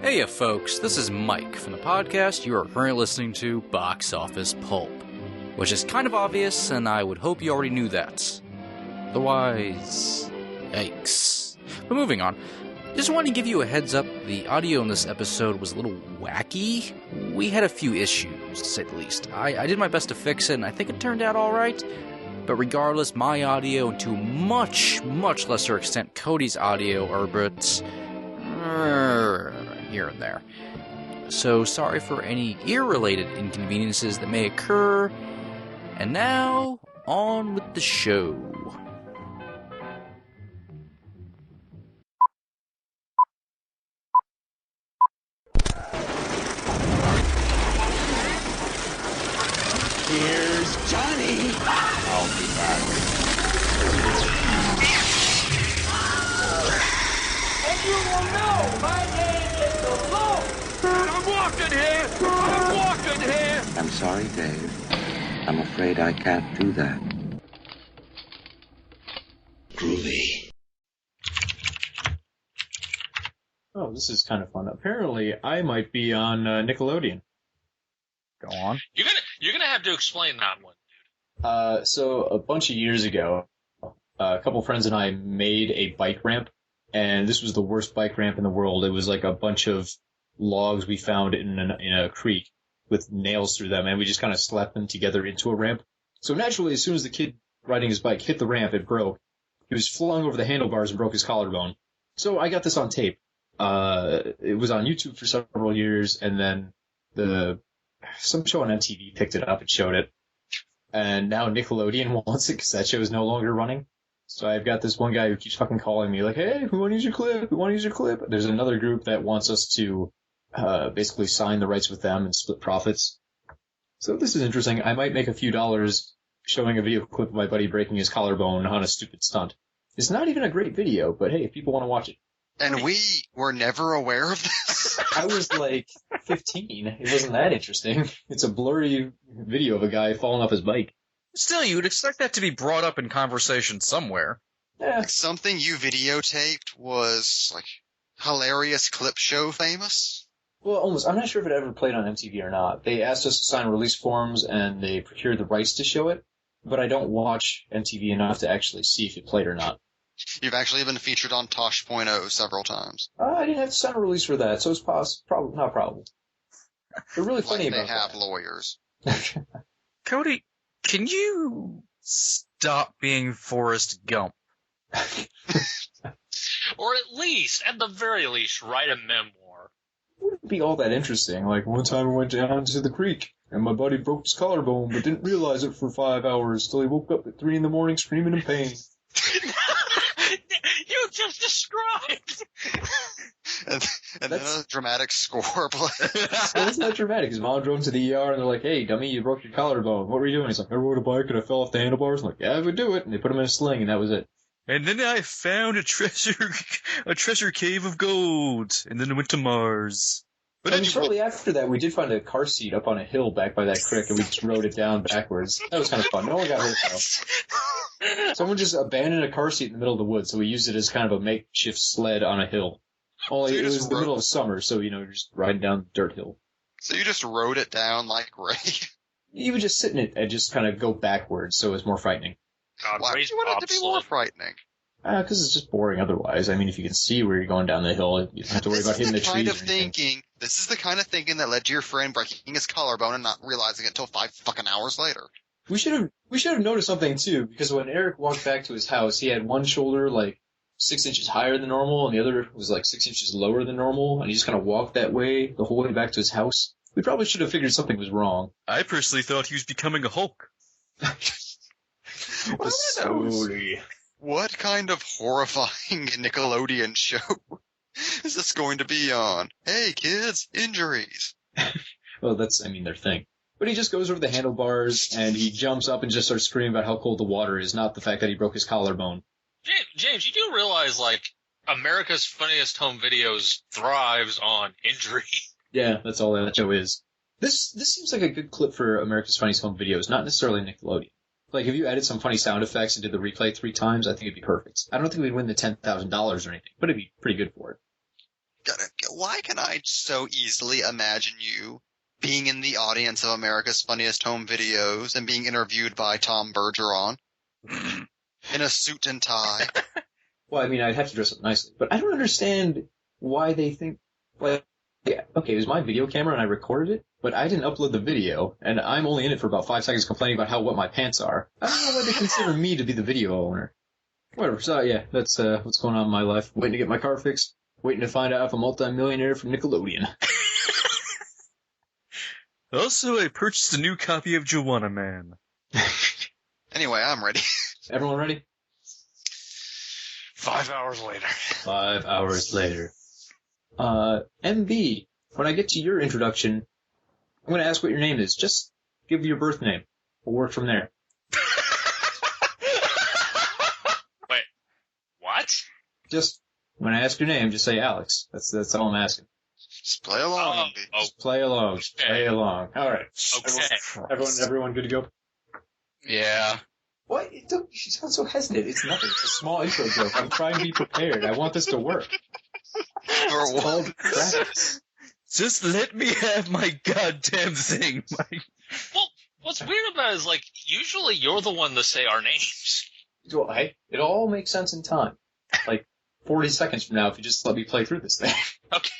Hey folks, this is Mike from the podcast you are currently listening to, Box Office Pulp. Which is kind of obvious, and I would hope you already knew that. Otherwise, yikes. But moving on, just wanted to give you a heads up, the audio in this episode was a little wacky. We had a few issues, to say the least. I did my best to fix it, and I think it turned out alright. But regardless, my audio, and to a much, much lesser extent Cody's audio, are a bit here and there. So sorry for any ear-related inconveniences that may occur. And now, on with the show. Here's Johnny. I'll be back. And you will know my name is the Lord. I'm walking here. I'm sorry, Dave. I'm afraid I can't do that. Groovy. Oh, this is kind of fun. Apparently, I might be on Nickelodeon. Go on. You're gonna have to explain that one. So a bunch of years ago, a couple friends and I made a bike ramp, and this was the worst bike ramp in the world. It was like a bunch of logs we found in a creek with nails through them, and we just kind of slapped them together into a ramp. So naturally, as soon as the kid riding his bike hit the ramp, it broke. He was flung over the handlebars and broke his collarbone. So I got this on tape. It was on YouTube for several years, and then some show on MTV picked it up and showed it. And now Nickelodeon wants it because that show is no longer running. So I've got this one guy who keeps fucking calling me like, hey, we want to use your clip. We want to use your clip. There's another group that wants us to basically sign the rights with them and split profits. So this is interesting. I might make a few dollars showing a video clip of my buddy breaking his collarbone on a stupid stunt. It's not even a great video, but hey, if people want to watch it. And we were never aware of this? I was like 15. It wasn't that interesting. It's a blurry video of a guy falling off his bike. Still, you would expect that to be brought up in conversation somewhere. Yeah. Something you videotaped was, like, hilarious clip show famous? Well, almost. I'm not sure if it ever played on MTV or not. They asked us to sign release forms, and they procured the rights to show it, but I don't watch MTV enough to actually see if it played or not. You've actually been featured on Tosh.0 several times. I didn't have to sign a release for that, so it's probably not probable. They're really funny like about they have that. lawyers. Cody, can you stop being Forrest Gump? Or at the very least, write a memoir. It wouldn't be all that interesting. Like, one time I went down to the creek, and my buddy broke his collarbone, but didn't realize it for 5 hours till he woke up at 3 a.m. screaming in pain. You just described. and then a dramatic score plays. Well, it's not dramatic. His mom drove him to the ER, and they're like, hey, dummy, you broke your collarbone. What were you doing? He's like, I rode a bike and I fell off the handlebars. I'm like, yeah, I would do it. And they put him in a sling, and that was it. And then I found a treasure cave of gold, and then I went to Mars. But then shortly after that, we did find a car seat up on a hill back by that creek, and we just rode it down backwards. That was kind of fun. No one got hurt, though. Someone just abandoned a car seat in the middle of the woods, so we used it as kind of a makeshift sled on a hill. Only it was the middle of summer, so, just riding down the dirt hill. So you just rode it down like Ray? You would just sit in it and just kind of go backwards, so it was more frightening. God, Why would you want it to be more frightening? Because it's just boring otherwise. I mean, if you can see where you're going down the hill, you don't have to worry about hitting the trees or anything. This is the kind of thinking that led to your friend breaking his collarbone and not realizing it until 5 fucking hours later. We should have noticed something too, because when Eric walked back to his house, he had one shoulder like 6 inches higher than normal, and the other was like 6 inches lower than normal, and he just kind of walked that way the whole way back to his house. We probably should have figured something was wrong. I personally thought he was becoming a Hulk. Slowly. What kind of horrifying Nickelodeon show is this going to be on? Hey kids, injuries. Well, that's, their thing. But he just goes over the handlebars, and he jumps up and just starts screaming about how cold the water is, not the fact that he broke his collarbone. James, you do realize, America's Funniest Home Videos thrives on injury. Yeah, that's all that show is. This seems like a good clip for America's Funniest Home Videos, not necessarily Nickelodeon. Like, if you added some funny sound effects and did the replay 3 times, I think it'd be perfect. I don't think we'd win the $10,000 or anything, but it'd be pretty good for it. Why can I so easily imagine you being in the audience of America's Funniest Home Videos and being interviewed by Tom Bergeron in a suit and tie? Well, I mean, I'd have to dress up nicely, but I don't understand why they think, like, yeah, okay, it was my video camera and I recorded it, but I didn't upload the video, and I'm only in it for about 5 seconds complaining about how wet my pants are. I don't know why they consider me to be the video owner. Whatever, so yeah, that's what's going on in my life. Waiting to get my car fixed, waiting to find out if I'm a multi-millionaire from Nickelodeon. Also, I purchased a new copy of Joanna Man. Anyway, I'm ready. Everyone ready? 5 hours later. 5 hours later. MB, when I get to your introduction, I'm going to ask what your name is. Just give your birth name. We'll work from there. Wait, what? Just, when I ask your name, just say Alex. That's all I'm asking. Just play along, MB. Just play along. Just play along. Alright. Okay. Everyone good to go? Yeah. What? You sound so hesitant. It's nothing. It's a small intro joke. I'm trying to be prepared. I want this to work. It's called practice. Just let me have my goddamn thing, Mike. Well, what's weird about it is, like, usually you're the one to say our names. Well, hey, it all makes sense in time. Like, 40 seconds from now, if you just let me play through this thing. Okay.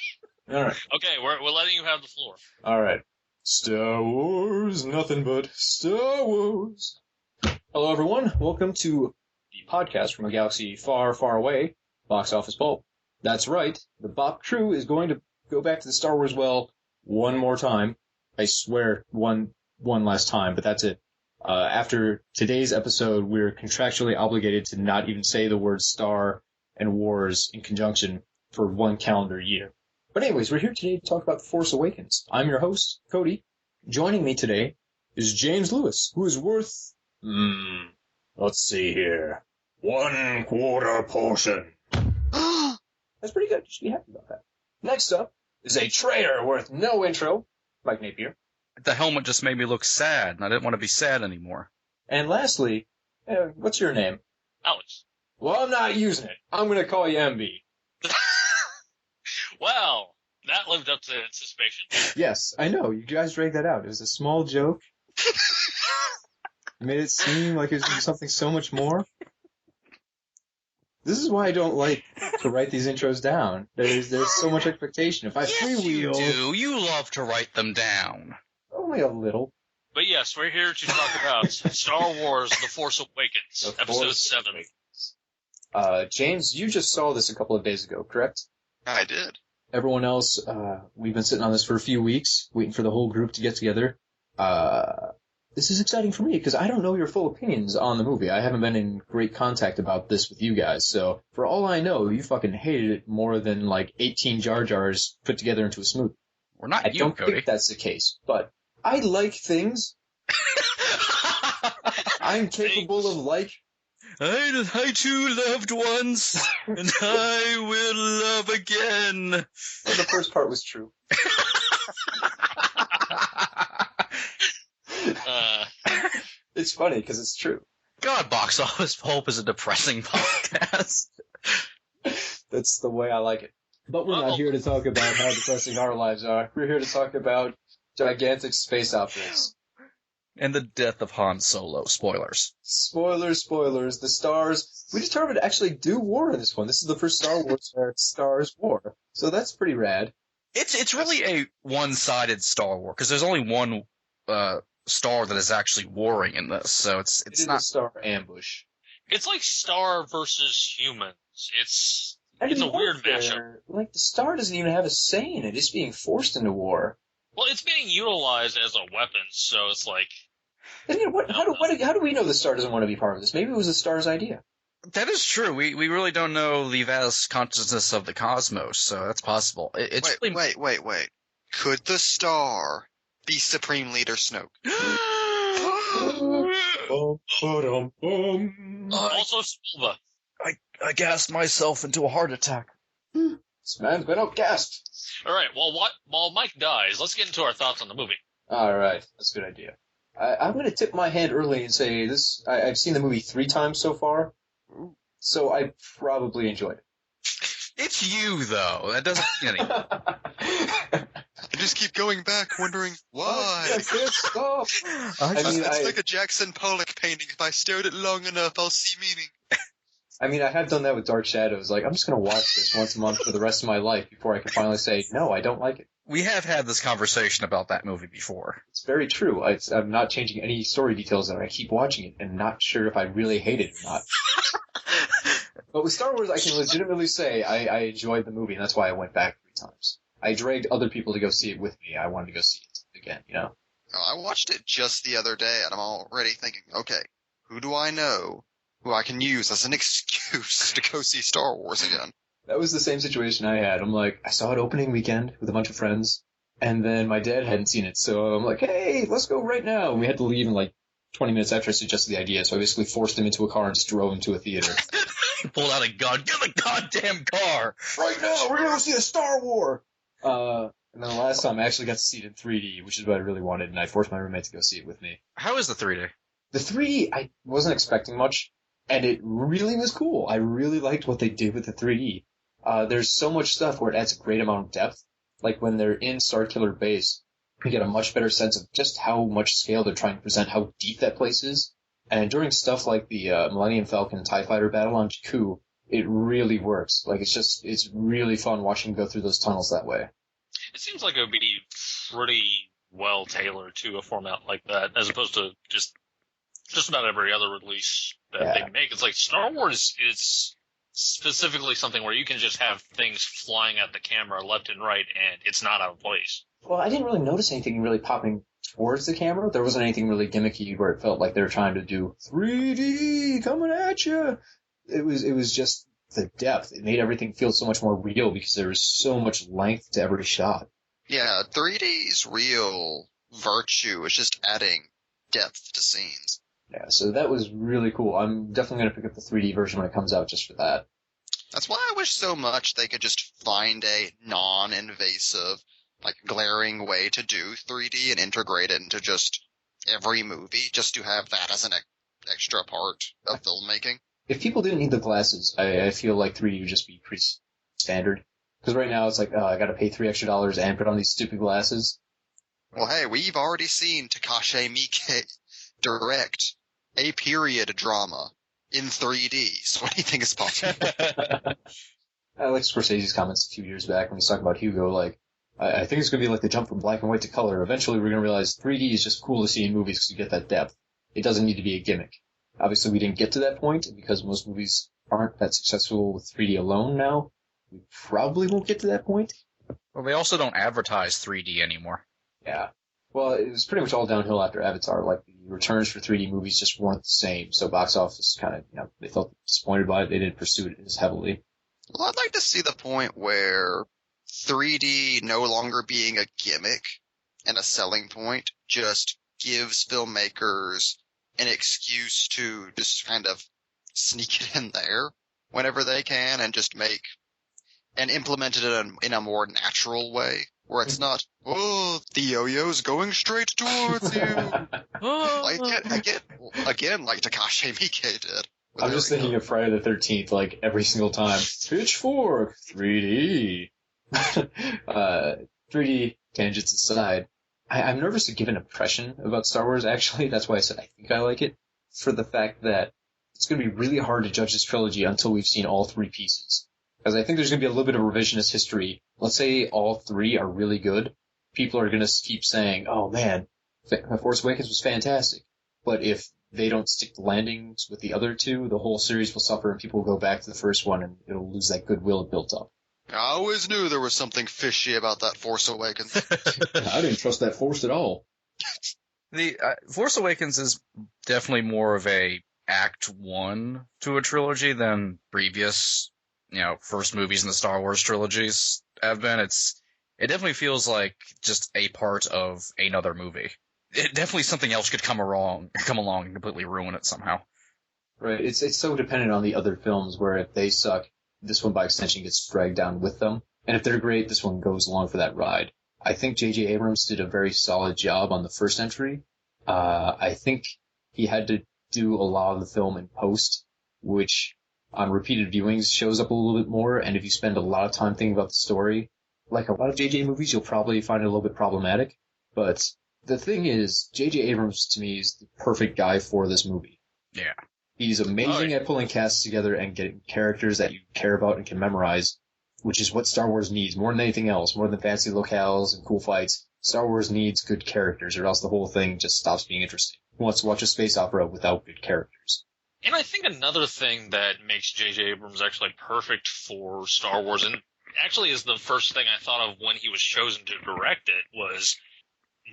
Alright. Okay, we're letting you have the floor. Alright. Star Wars, nothing but Star Wars. Hello, everyone. Welcome to the podcast from a galaxy far, far away, Box Office Pulp. That's right. The Bop crew is going to go back to the Star Wars well one more time. I swear, one last time, but that's it. After today's episode, we're contractually obligated to not even say the words Star and Wars in conjunction for 1 calendar year. But anyways, we're here today to talk about The Force Awakens. I'm your host, Cody. Joining me today is James Lewis, who is worth... let's see here. 1/4 portion. That's pretty good. You should be happy about that. Next up is a traitor worth no intro, Mike Napier. The helmet just made me look sad, and I didn't want to be sad anymore. And lastly, what's your name? Alex. Well, I'm not using it. I'm going to call you MB. Well, that lived up to anticipation. Yes, I know. You guys dragged that out. It was a small joke. You made it seem like it was something so much more. This is why I don't like to write these intros down. There's so much expectation. If I freewheel... You love to write them down. Only a little. But yes, we're here to talk about Star Wars The Force Awakens, Episode 7. James, you just saw this a couple of days ago, correct? I did. Everyone else, we've been sitting on this for a few weeks, waiting for the whole group to get together. This is exciting for me, because I don't know your full opinions on the movie. I haven't been in great contact about this with you guys, so for all I know, you fucking hated it more than, like, 18 Jar Jars put together into a smoothie. We're not I you, don't Cody. think that's the case, but I like things. I'm capable of like... I too loved once, and I will love again. Well, the first part was true. It's funny because it's true. God, Box Office Pulp is a depressing podcast. That's the way I like it. But we're not here to talk about how depressing our lives are. We're here to talk about gigantic space operas. And the death of Han Solo. Spoilers. Spoilers. The stars... We determined to actually do war in this one. This is the first Star Wars where it stars war. So that's pretty rad. It's really a one-sided Star War, because there's only one star that is actually warring in this, so it's not... a star ambush. It's like Star versus humans. It's a weird mashup. Like, the star doesn't even have a say in it. It's being forced into war. Well, it's being utilized as a weapon, so it's like... I mean, how do we know the star doesn't want to be part of this? Maybe it was the star's idea. That is true. We really don't know the vast consciousness of the cosmos, so that's possible. Wait. Could the star be Supreme Leader Snoke? Also Spilva. I gassed myself into a heart attack. This man's been outgassed. Alright, while Mike dies, let's get into our thoughts on the movie. Alright, that's a good idea. I'm going to tip my hand early and say this. I've seen the movie 3 times so far, so I probably enjoyed it. It's you, though. That doesn't mean anything. I just keep going back, wondering why. I can't stop. It's like a Jackson Pollock painting. If I stare at it long enough, I'll see meaning. I mean, I have done that with Dark Shadows. Like, I'm just going to watch this once a month for the rest of my life before I can finally say, no, I don't like it. We have had this conversation about that movie before. It's very true. I'm not changing any story details, and I keep watching it and not sure if I really hate it or not. But with Star Wars, I can legitimately say I enjoyed the movie, and that's why I went back 3 times. I dragged other people to go see it with me. I wanted to go see it again, you know? I watched it just the other day, and I'm already thinking, okay, who do I know who I can use as an excuse to go see Star Wars again? That was the same situation I had. I'm like, I saw it opening weekend with a bunch of friends, and then my dad hadn't seen it, so I'm like, hey, let's go right now. And we had to leave in like 20 minutes after I suggested the idea, so I basically forced him into a car and just drove him to a theater. He pulled out a gun. Get the goddamn car! Right now, we're gonna go see a Star Wars! And then the last time I actually got to see it in 3D, which is what I really wanted, and I forced my roommate to go see it with me. How is the 3D? The 3D, I wasn't expecting much, and it really was cool. I really liked what they did with the 3D. There's so much stuff where it adds a great amount of depth. Like when they're in Starkiller Base, you get a much better sense of just how much scale they're trying to present, how deep that place is. And during stuff like the Millennium Falcon TIE Fighter battle on Jakku, it really works. Like it's really fun watching go through those tunnels that way. It seems like it would be pretty well tailored to a format like that, as opposed to just about every other release that they make. It's like Star Wars is specifically something where you can just have things flying at the camera left and right, and it's not out of place. Well, I didn't really notice anything really popping towards the camera. There wasn't anything really gimmicky where it felt like they were trying to do 3D coming at you. It was just the depth. It made everything feel so much more real because there was so much length to every shot. Yeah, 3D's real virtue is just adding depth to scenes. Yeah, so that was really cool. I'm definitely going to pick up the 3D version when it comes out just for that. That's why I wish so much they could just find a non-invasive, like, glaring way to do 3D and integrate it into just every movie, just to have that as an extra part of filmmaking. If people didn't need the glasses, I feel like 3D would just be pretty standard. Because right now it's like, I gotta pay $3 extra and put on these stupid glasses. Well, hey, we've already seen Takashi Miike direct a period drama in 3D, so what do you think is possible? I like Scorsese's comments a few years back when he was talking about Hugo, like, I think it's gonna be like the jump from black and white to color. Eventually we're gonna realize 3D is just cool to see in movies because you get that depth. It doesn't need to be a gimmick. Obviously we didn't get to that point because most movies aren't that successful with 3D alone now. We probably won't get to that point. Well, they also don't advertise 3D anymore. Yeah. Well, it was pretty much all downhill after Avatar. Like, the returns for 3D movies just weren't the same. So box office kind of, they felt disappointed by it. They didn't pursue it as heavily. Well, I'd like to see the point where 3D no longer being a gimmick and a selling point just gives filmmakers an excuse to just kind of sneak it in there whenever they can and just implement it in a more natural way, where it's not, oh, the yo-yo's going straight towards you. Again, like Takashi Miike did. I'm just thinking of Friday the 13th, like, every single time. Pitchfork, 3D. 3D tangents aside, I'm nervous to give an impression about Star Wars, actually. That's why I said I think I like it. For the fact that it's going to be really hard to judge this trilogy until we've seen all 3 pieces. Because I think there's going to be a little bit of revisionist history. Let's say all 3 are really good. People are going to keep saying, oh man, Force Awakens was fantastic. But if they don't stick the landings with the other 2, the whole series will suffer and people will go back to the first one and it'll lose that goodwill it built up. I always knew there was something fishy about that Force Awakens. I didn't trust that Force at all. The Force Awakens is definitely more of a Act 1 to a trilogy than previous, first movies in the Star Wars trilogies have been. It definitely feels like just a part of another movie. Definitely something else could come along and completely ruin it somehow. Right. It's so dependent on the other films where if they suck, this one by extension gets dragged down with them. And if they're great, this one goes along for that ride. I think J.J. Abrams did a very solid job on the first entry. I think he had to do a lot of the film in post, which on repeated viewings shows up a little bit more, and if you spend a lot of time thinking about the story, like a lot of J.J. movies, you'll probably find it a little bit problematic. But the thing is, J.J. Abrams, to me, is the perfect guy for this movie. Yeah. He's amazing at pulling casts together and getting characters that you care about and can memorize, which is what Star Wars needs more than anything else, more than fancy locales and cool fights. Star Wars needs good characters, or else the whole thing just stops being interesting. Who wants to watch a space opera without good characters? And I think another thing that makes J.J. Abrams actually perfect for Star Wars, and actually is the first thing I thought of when he was chosen to direct it, was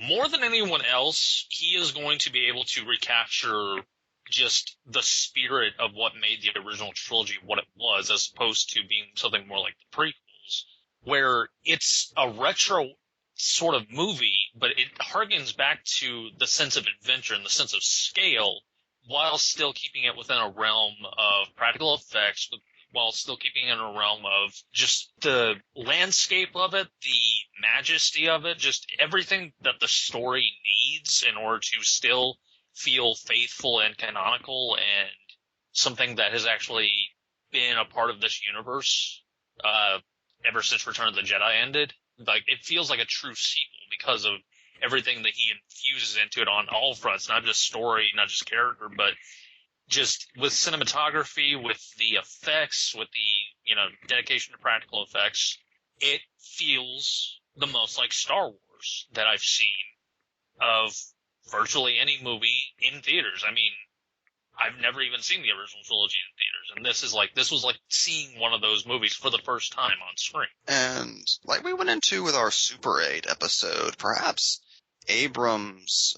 more than anyone else, he is going to be able to recapture just the spirit of what made the original trilogy what it was, as opposed to being something more like the prequels, where it's a retro sort of movie, but it harkens back to the sense of adventure and the sense of scale, while still keeping it within a realm of practical effects, while still keeping it in a realm of just the landscape of it, the majesty of it, just everything that the story needs in order to still feel faithful and canonical and something that has actually been a part of this universe ever since Return of the Jedi ended. Like, it feels like a true sequel because of everything that he infuses into it on all fronts, not just story, not just character, but just with cinematography, with the effects, with the, dedication to practical effects. It feels the most like Star Wars that I've seen of virtually any movie in theaters. I mean, I've never even seen the original trilogy in theaters, and this was like seeing one of those movies for the first time on screen. And like we went into with our Super 8 episode, perhaps Abrams'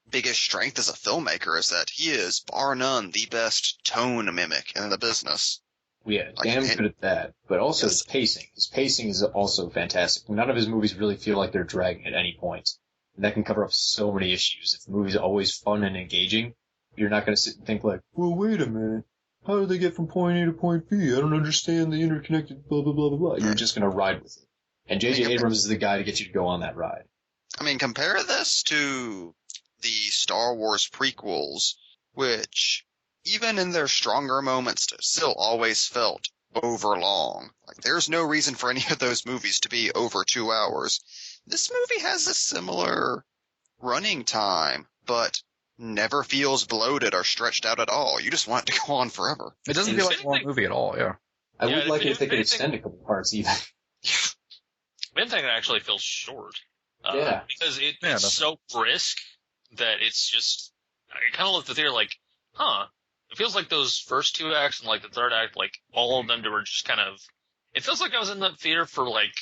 biggest strength as a filmmaker is that he is, bar none, the best tone mimic in the business. Yeah, damn good at that. But also his pacing. His pacing is also fantastic. None of his movies really feel like they're dragging at any point. And that can cover up so many issues. If the movie's always fun and engaging, you're not going to sit and think like, well, wait a minute. How do they get from point A to point B? I don't understand the interconnected blah, blah, blah, blah, blah. You're just going to ride with it. And J.J. Abrams is the guy to get you to go on that ride. I mean, compare this to the Star Wars prequels, which, even in their stronger moments, still always felt overlong. Like, there's no reason for any of those movies to be over 2 hours. This movie has a similar running time, but never feels bloated or stretched out at all. You just want it to go on forever. It doesn't feel like a long movie at all, yeah. I would like it if they could extend a couple parts even. I didn't think it actually feels short. Because it's so brisk that it's just, I kind of looked at the theater like, it feels like those first two acts and like the third act, like all of them were just kind of, it feels like I was in the theater for like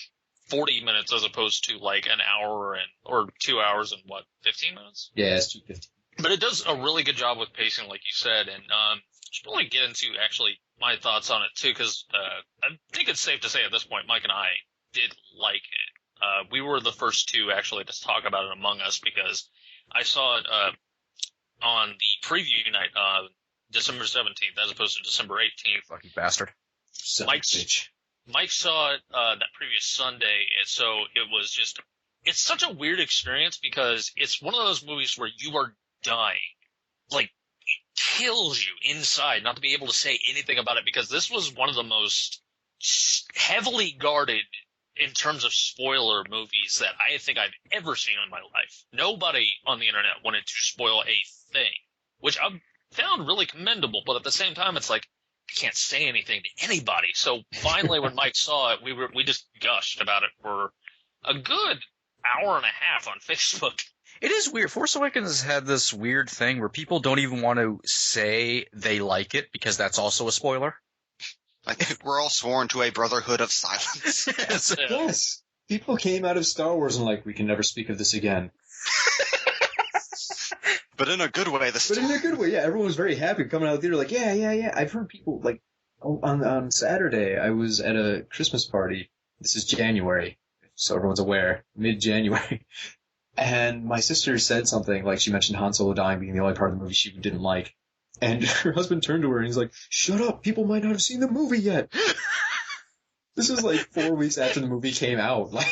40 minutes as opposed to like an hour or 2 hours and 15 minutes? Yeah, it's 2:15. But it does a really good job with pacing, like you said, and should really get into actually my thoughts on it too, because I think it's safe to say at this point, Mike and I did like it. We were the first two actually to talk about it among us because I saw it on the preview night, December 17th, as opposed to December 18th. Fucking bastard. Mike saw it that previous Sunday, and so it was just, it's such a weird experience because it's one of those movies where you are dying. Like, it kills you inside not to be able to say anything about it because this was one of the most heavily guarded in terms of spoiler movies that I think I've ever seen in my life. Nobody on the internet wanted to spoil a thing, which I found really commendable, but at the same time it's like, I can't say anything to anybody. So finally when Mike saw it, we just gushed about it for a good hour and a half on Facebook. It is weird. Force Awakens has had this weird thing where people don't even want to say they like it because that's also a spoiler. Like, we're all sworn to a brotherhood of silence. Yes. People came out of Star Wars and like, we can never speak of this again. But in a good way this time. But in a good way, yeah. Everyone was very happy coming out of the theater like, yeah. I've heard people, like, on Saturday, I was at a Christmas party. This is January, so everyone's aware. Mid-January. And my sister said something, like she mentioned Han Solo dying being the only part of the movie she didn't like. And her husband turned to her and he's like, shut up, people might not have seen the movie yet. This was like 4 weeks after the movie came out. Like,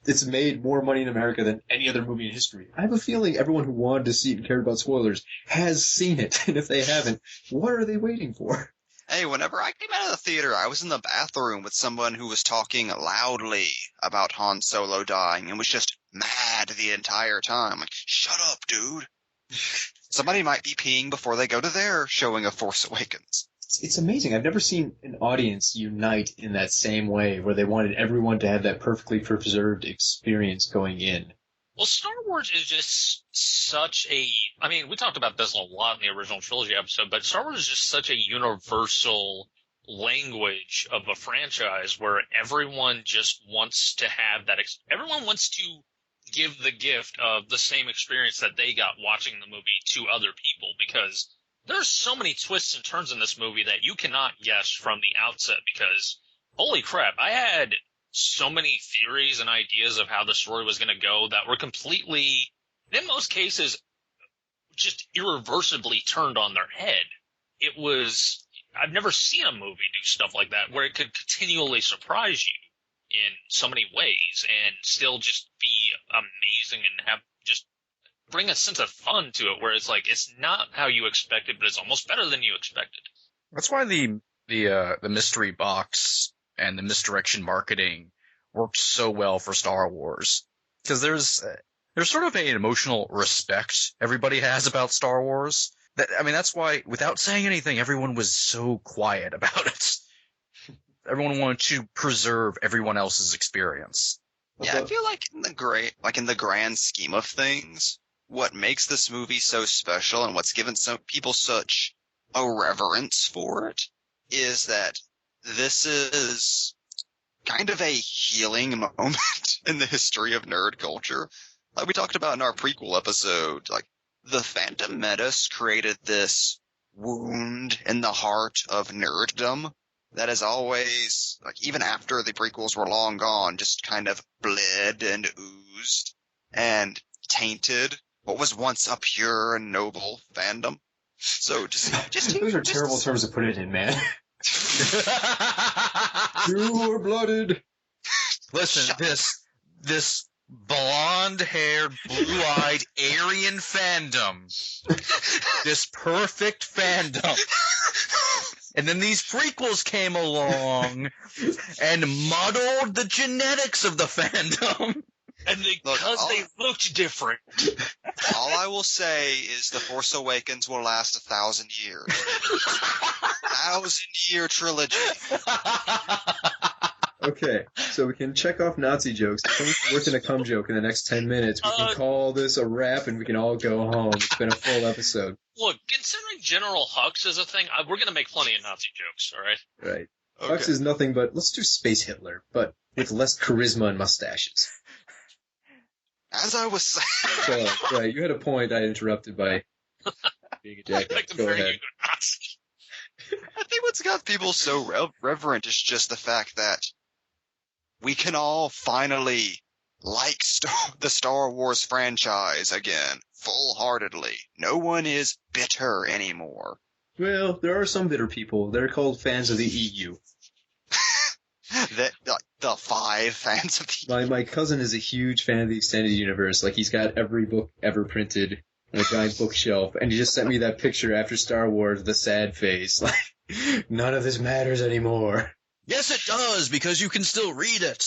it's made more money in America than any other movie in history. I have a feeling everyone who wanted to see it and cared about spoilers has seen it. And if they haven't, what are they waiting for? Hey, whenever I came out of the theater, I was in the bathroom with someone who was talking loudly about Han Solo dying and was just mad the entire time. Like, shut up, dude. Somebody might be peeing before they go to their showing of Force Awakens. It's amazing. I've never seen an audience unite in that same way, where they wanted everyone to have that perfectly preserved experience going in. Well, Star Wars is just such a... I mean, we talked about this a lot in the original trilogy episode, but Star Wars is just such a universal language of a franchise where everyone just wants to have that... everyone wants to give the gift of the same experience that they got watching the movie to other people, because there's so many twists and turns in this movie that you cannot guess from the outset, because holy crap, I had so many theories and ideas of how the story was going to go that were completely, in most cases, just irreversibly turned on their head. It was, I've never seen a movie do stuff like that where it could continually surprise you in so many ways and still just be amazing and have just bring a sense of fun to it, where it's like, it's not how you expected, but it's almost better than you expected. That's why the mystery box and the misdirection marketing worked so well for Star Wars. Because there's sort of an emotional respect everybody has about Star Wars. That's why, without saying anything, everyone was so quiet about it. Everyone wanted to preserve everyone else's experience. Yeah, I feel like in the grand scheme of things, what makes this movie so special and what's given some people such a reverence for it is that this is kind of a healing moment in the history of nerd culture. Like we talked about in our prequel episode, like the Phantom Menace created this wound in the heart of nerddom that has always, like even after the prequels were long gone, just kind of bled and oozed and tainted what was once a pure and noble fandom. So just those are terrible terms to put it in, man. Pure-blooded. Listen, this blonde-haired, blue-eyed Aryan fandom, this perfect fandom, and then these prequels came along and muddled the genetics of the fandom. And because they looked different. All I will say is The Force Awakens will last 1,000 years. 1,000-year trilogy. Okay, so we can check off Nazi jokes. If someone's working a cum joke in the next 10 minutes, we can call this a wrap and we can all go home. It's been a full episode. Look, considering General Hux is a thing, we're going to make plenty of Nazi jokes, all right? Right. Okay. Hux is nothing but, let's do Space Hitler, but with less charisma and mustaches. As I was saying. So, right, you had a point I interrupted by being a jackass. Go ahead. I think what's got people so reverent is just the fact that we can all finally like the Star Wars franchise again, full-heartedly. No one is bitter anymore. Well, there are some bitter people. They're called fans of the EU. The 5 fans of the My cousin is a huge fan of the extended universe. Like, he's got every book ever printed on a giant bookshelf, and he just sent me that picture after Star Wars, the sad face. Like, none of this matters anymore. Yes, it does, because you can still read it.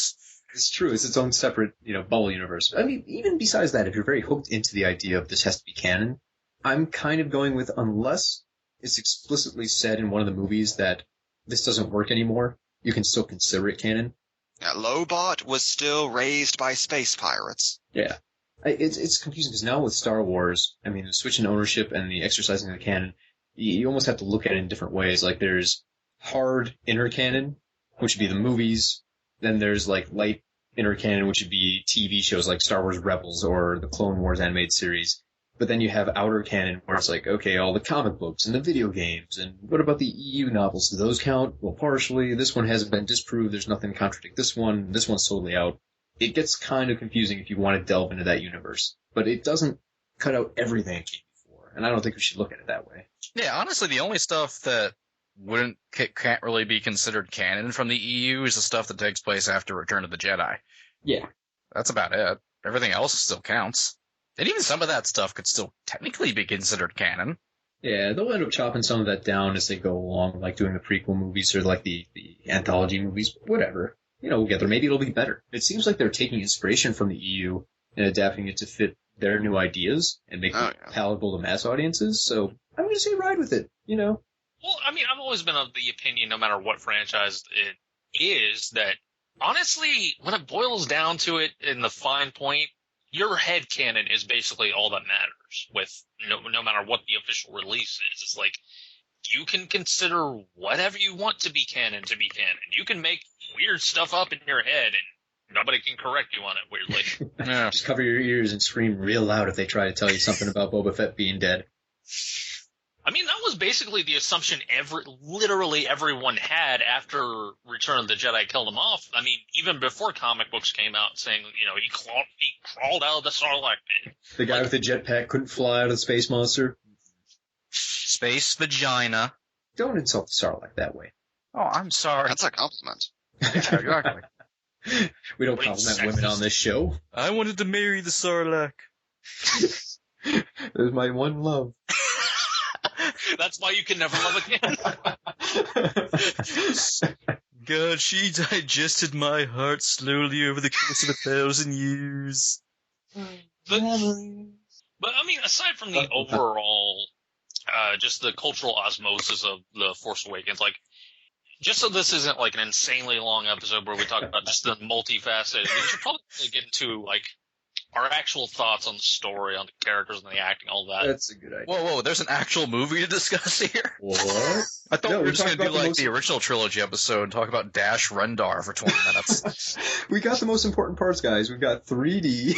It's true. It's its own separate, bubble universe. I mean, even besides that, if you're very hooked into the idea of this has to be canon, I'm kind of going with, unless it's explicitly said in one of the movies that this doesn't work anymore, you can still consider it canon. Now, Lobot was still raised by space pirates. Yeah. It's confusing because now with Star Wars, I mean, the switch in ownership and the exercising of the canon, you almost have to look at it in different ways. Like, there's hard inner canon, which would be the movies. Then there's, like, light inner canon, which would be TV shows like Star Wars Rebels or the Clone Wars animated series. But then you have outer canon where it's like, okay, all the comic books and the video games, and what about the EU novels? Do those count? Well, partially. This one hasn't been disproved. There's nothing to contradict this one. This one's totally out. It gets kind of confusing if you want to delve into that universe. But it doesn't cut out everything it came before, and I don't think we should look at it that way. Yeah, honestly, the only stuff that can't really be considered canon from the EU is the stuff that takes place after Return of the Jedi. Yeah. That's about it. Everything else still counts. And even some of that stuff could still technically be considered canon. Yeah, they'll end up chopping some of that down as they go along, like doing the prequel movies or like the anthology movies, whatever. We'll get there. Maybe it'll be better. It seems like they're taking inspiration from the EU and adapting it to fit their new ideas and make it palatable to mass audiences. So I'm going to say ride with it, Well, I mean, I've always been of the opinion, no matter what franchise it is, that honestly, when it boils down to it in the fine point, your headcanon is basically all that matters with no matter what the official release is. It's like, you can consider whatever you want to be canon. You can make weird stuff up in your head and nobody can correct you on it weirdly. Yeah. Just cover your ears and scream real loud if they try to tell you something about Boba Fett being dead. I mean, that was basically the assumption literally everyone had after Return of the Jedi killed him off. I mean, even before comic books came out saying, he crawled out of the Sarlacc pit. The guy with the jetpack couldn't fly out of the space monster. Space vagina. Don't insult the Sarlacc that way. Oh, I'm sorry. That's a compliment. Yeah, exactly. We don't compliment women on this show. I wanted to marry the Sarlacc. There's my one love. That's why you can never love again. God, she digested my heart slowly over the course of 1,000 years. But I mean, aside from the overall, just the cultural osmosis of The Force Awakens, like, just so this isn't like an insanely long episode where we talk about just the multifaceted, we should probably get into, like, our actual thoughts on the story, on the characters and the acting, all that. That's a good idea. Whoa, there's an actual movie to discuss here? What? I thought we were just going to do like the original trilogy episode and talk about Dash Rendar for 20 minutes. We got the most important parts, guys. We've got 3D,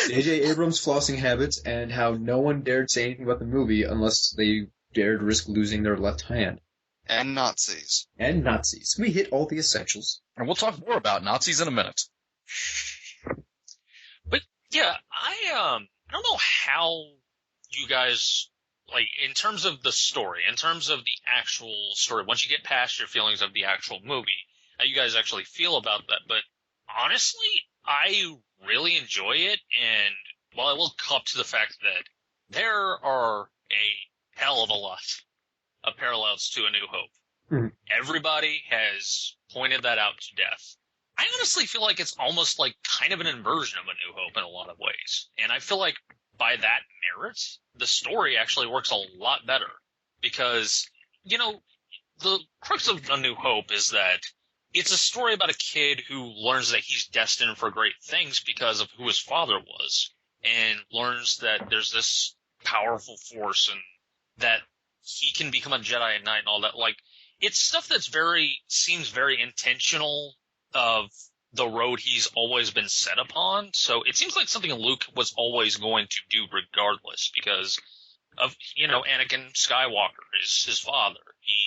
J.J. Abrams' flossing habits, and how no one dared say anything about the movie unless they dared risk losing their left hand. And Nazis. And Nazis. We hit all the essentials. And we'll talk more about Nazis in a minute. Yeah, I don't know how you guys, like, in terms of the story, in terms of the actual story, once you get past your feelings of the actual movie, how you guys actually feel about that. But honestly, I really enjoy it, and while I will cop to the fact that there are a hell of a lot of parallels to A New Hope. Mm-hmm. Everybody has pointed that out to death. I honestly feel like it's almost like kind of an inversion of A New Hope in a lot of ways. And I feel like by that merit, the story actually works a lot better. Because, the crux of A New Hope is that it's a story about a kid who learns that he's destined for great things because of who his father was. And learns that there's this powerful force and that he can become a Jedi at night and all that. Like, it's stuff that's seems very intentional of the road he's always been set upon. So it seems like something Luke was always going to do regardless because of, Anakin Skywalker is his father. He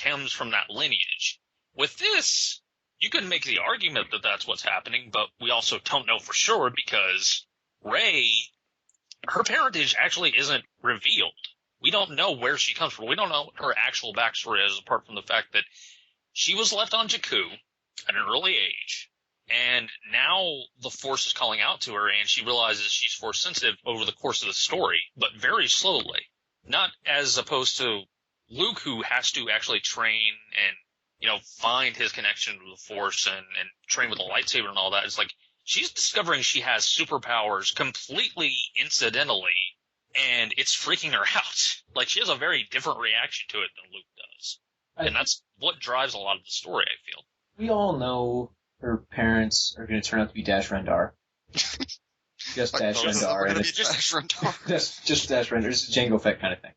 comes from that lineage. With this, you can make the argument that that's what's happening, but we also don't know for sure because Rey, her parentage actually isn't revealed. We don't know where she comes from. We don't know what her actual backstory is apart from the fact that she was left on Jakku at an early age, and now the Force is calling out to her, and she realizes she's Force sensitive over the course of the story, but very slowly. Not as opposed to Luke, who has to actually train and, find his connection to the Force and train with a lightsaber and all that. It's like, she's discovering she has superpowers completely incidentally, and it's freaking her out. Like, she has a very different reaction to it than Luke does. And that's what drives a lot of the story, I feel. We all know her parents are going to turn out to be Dash Rendar. Just Dash Rendar. And it's just Dash Rendar. just Dash Rendar. It's a Jango Fett kind of thing.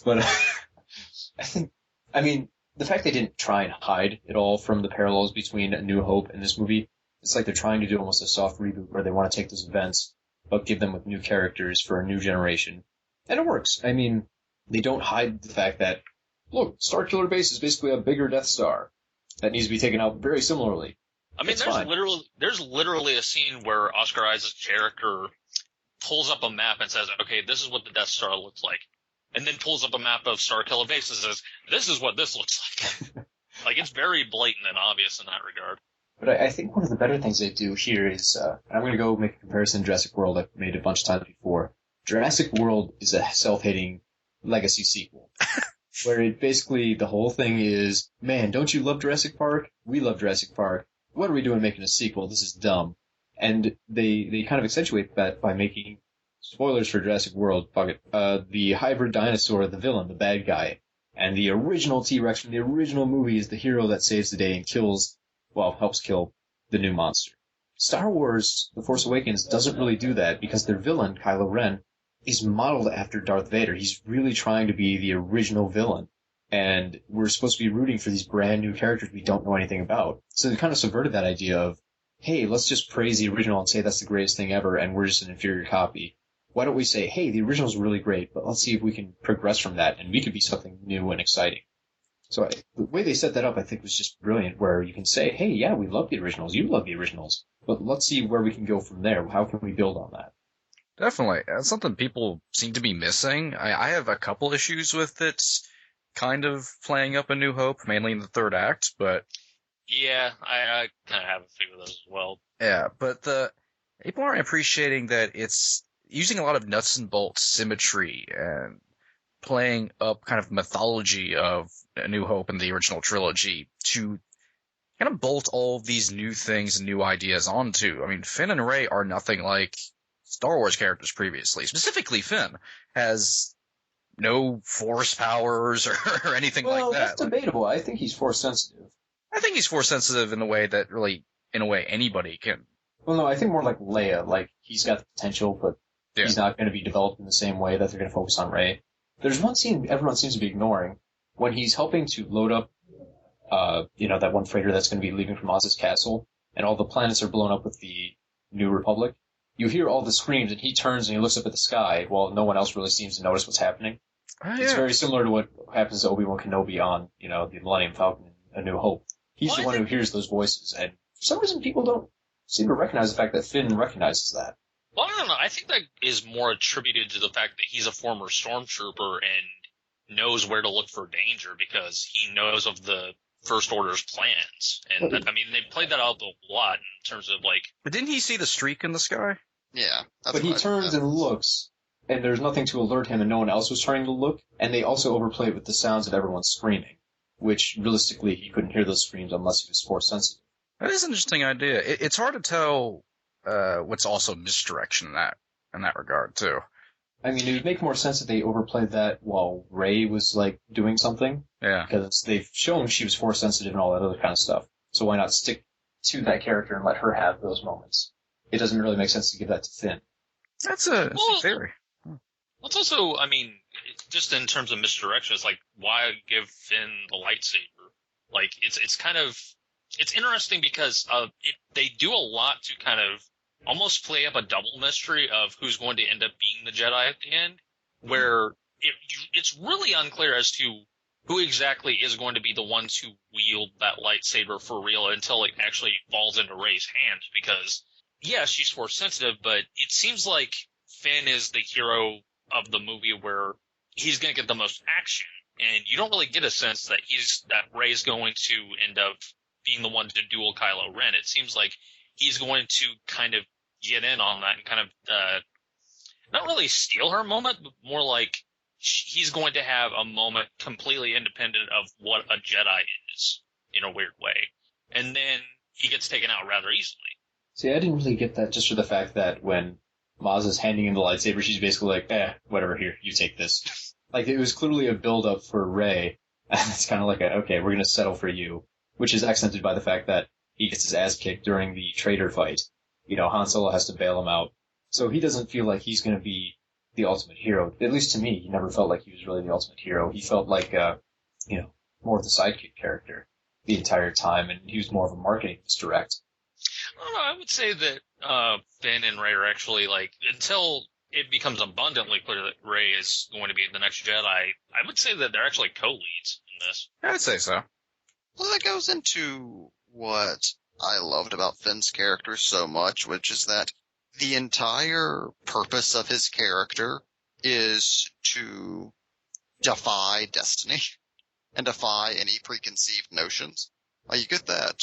But I mean, the fact they didn't try and hide it all from the parallels between A New Hope and this movie, it's like they're trying to do almost a soft reboot where they want to take those events, but give them with new characters for a new generation. And it works. I mean, they don't hide the fact that, look, Starkiller Base is basically a bigger Death Star that needs to be taken out very similarly. I mean, there's literally a scene where Oscar Isaac's character pulls up a map and says, okay, this is what the Death Star looks like. And then pulls up a map of Starkiller Base and says, this is what this looks like. Like, it's very blatant and obvious in that regard. But I think one of the better things they do here is, I'm going to go make a comparison to Jurassic World I've made a bunch of times before. Jurassic World is a self-hating legacy sequel. Where it basically, the whole thing is, man, don't you love Jurassic Park? We love Jurassic Park. What are we doing making a sequel? This is dumb. And they kind of accentuate that by making, spoilers for Jurassic World, fuck it, the hybrid dinosaur, the villain, the bad guy. And the original T-Rex from the original movie is the hero that saves the day and helps kill the new monster. Star Wars, The Force Awakens, doesn't really do that because their villain, Kylo Ren, is modeled after Darth Vader. He's really trying to be the original villain. And we're supposed to be rooting for these brand new characters we don't know anything about. So they kind of subverted that idea of, hey, let's just praise the original and say that's the greatest thing ever and we're just an inferior copy. Why don't we say, hey, the original's really great, but let's see if we can progress from that and we could be something new and exciting. So the way they set that up, I think, was just brilliant, where you can say, hey, yeah, we love the originals, you love the originals, but let's see where we can go from there. How can we build on that? Definitely. That's something people seem to be missing. I have a couple issues with it kind of playing up A New Hope, mainly in the third act, but... Yeah, I kind of have a few of those as well. Yeah, but people aren't appreciating that it's using a lot of nuts and bolts symmetry and playing up kind of mythology of A New Hope and the original trilogy to kind of bolt all of these new things and new ideas onto. I mean, Finn and Rey are nothing like Star Wars characters previously. Specifically, Finn has no force powers or anything like that. Well, that's debatable. I think he's force sensitive. I think he's force sensitive in a way that really, in a way, anybody can. Well, no, I think more like Leia. Like, he's got the potential, but he's not going to be developed in the same way that they're going to focus on Rey. There's one scene everyone seems to be ignoring when he's helping to load up, that one freighter that's going to be leaving from Maz's castle, and all the planets are blown up with the New Republic. You hear all the screams, and he turns and he looks up at the sky while no one else really seems to notice what's happening. It's very similar to what happens to Obi-Wan Kenobi on, the Millennium Falcon in A New Hope. He's the one who hears those voices, and for some reason people don't seem to recognize the fact that Finn recognizes that. Well, I don't know. I think that is more attributed to the fact that he's a former stormtrooper and knows where to look for danger because he knows of the First Order's plans. And, they played that out a lot in terms of, like... But didn't he see the streak in the sky? Yeah. But he turns and looks, and there's nothing to alert him, and no one else was turning to look, and they also overplay it with the sounds of everyone screaming, which, realistically, he couldn't hear those screams unless he was force sensitive. That is an interesting idea. It's hard to tell what's also misdirection in that regard, too. I mean, it would make more sense if they overplayed that while Rey was, doing something. Yeah. Because they've shown she was force sensitive and all that other kind of stuff. So why not stick to that character and let her have those moments? It doesn't really make sense to give that to Finn. That's a theory. It's also, just in terms of misdirection, it's like, why give Finn the lightsaber? Like, it's interesting because they do a lot to kind of almost play up a double mystery of who's going to end up being the Jedi at the end, where it's really unclear as to who exactly is going to be the ones who wield that lightsaber for real until it actually falls into Rey's hands, because, yeah, she's force sensitive, but it seems like Finn is the hero of the movie where he's going to get the most action, and you don't really get a sense that Rey's going to end up being the one to duel Kylo Ren. It seems like he's going to kind of get in on that and kind of, not really steal her moment, but more like he's going to have a moment completely independent of what a Jedi is, in a weird way. And then he gets taken out rather easily. See, I didn't really get that just for the fact that when Maz is handing in the lightsaber, she's basically like, whatever, here, you take this. It was clearly a build-up for Rey, and it's kind of like okay, we're gonna settle for you, which is accented by the fact that he gets his ass kicked during the traitor fight. Han Solo has to bail him out. So he doesn't feel like he's gonna be the ultimate hero. At least to me, he never felt like he was really the ultimate hero. He felt like, more of the sidekick character the entire time, and he was more of a marketing misdirect. I don't know, I would say that Finn and Rey are actually, until it becomes abundantly clear that Rey is going to be the next Jedi, I would say that they're actually co-leads in this. I'd say so. Well, that goes into what I loved about Finn's character so much, which is that the entire purpose of his character is to defy destiny and defy any preconceived notions. You get that,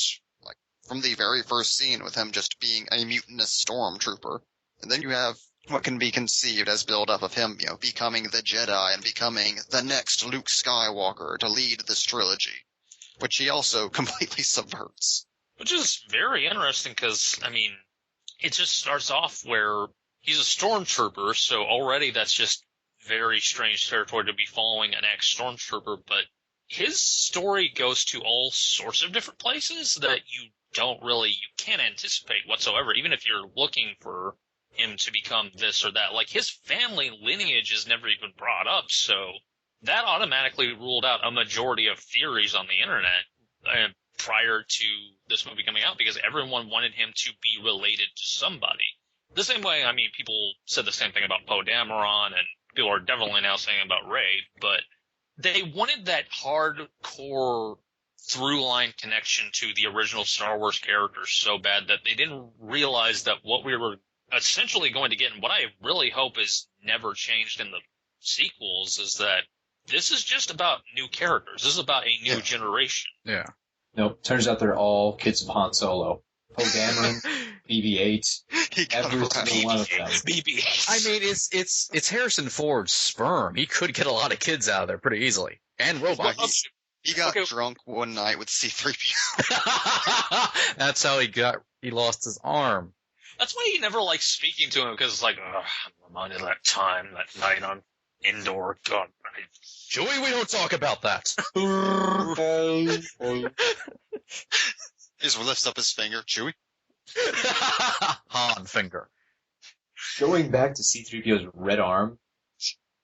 from the very first scene with him just being a mutinous stormtrooper. And then you have what can be conceived as build-up of him, becoming the Jedi and becoming the next Luke Skywalker to lead this trilogy, which he also completely subverts. Which is very interesting because, I mean, it just starts off where he's a stormtrooper, so already that's just very strange territory to be following an ex-stormtrooper, but his story goes to all sorts of different places that you can't anticipate whatsoever, even if you're looking for him to become this or that. Like, his family lineage is never even brought up, so that automatically ruled out a majority of theories on the internet prior to this movie coming out, because everyone wanted him to be related to somebody. The same way, I mean, people said the same thing about Poe Dameron, and people are definitely now saying about Rey, but they wanted that hardcore through-line connection to the original Star Wars characters so bad that they didn't realize that what we were essentially going to get, and what I really hope is never changed in the sequels, is that this is just about new characters. This is about a new generation. Yeah. Nope, turns out they're all kids of Han Solo. Poe Dameron, BB-8, every single one of them. BB-8. I mean, it's Harrison Ford's sperm. He could get a lot of kids out of there pretty easily. And robots. He got drunk one night with C-3PO. That's how he lost his arm. That's why he never likes speaking to him, because it's like, I'm reminded of that time, that night on Endor. God, Joey, we don't talk about that. He just lifts up his finger. Chewie? Han finger. Going back to C-3PO's red arm,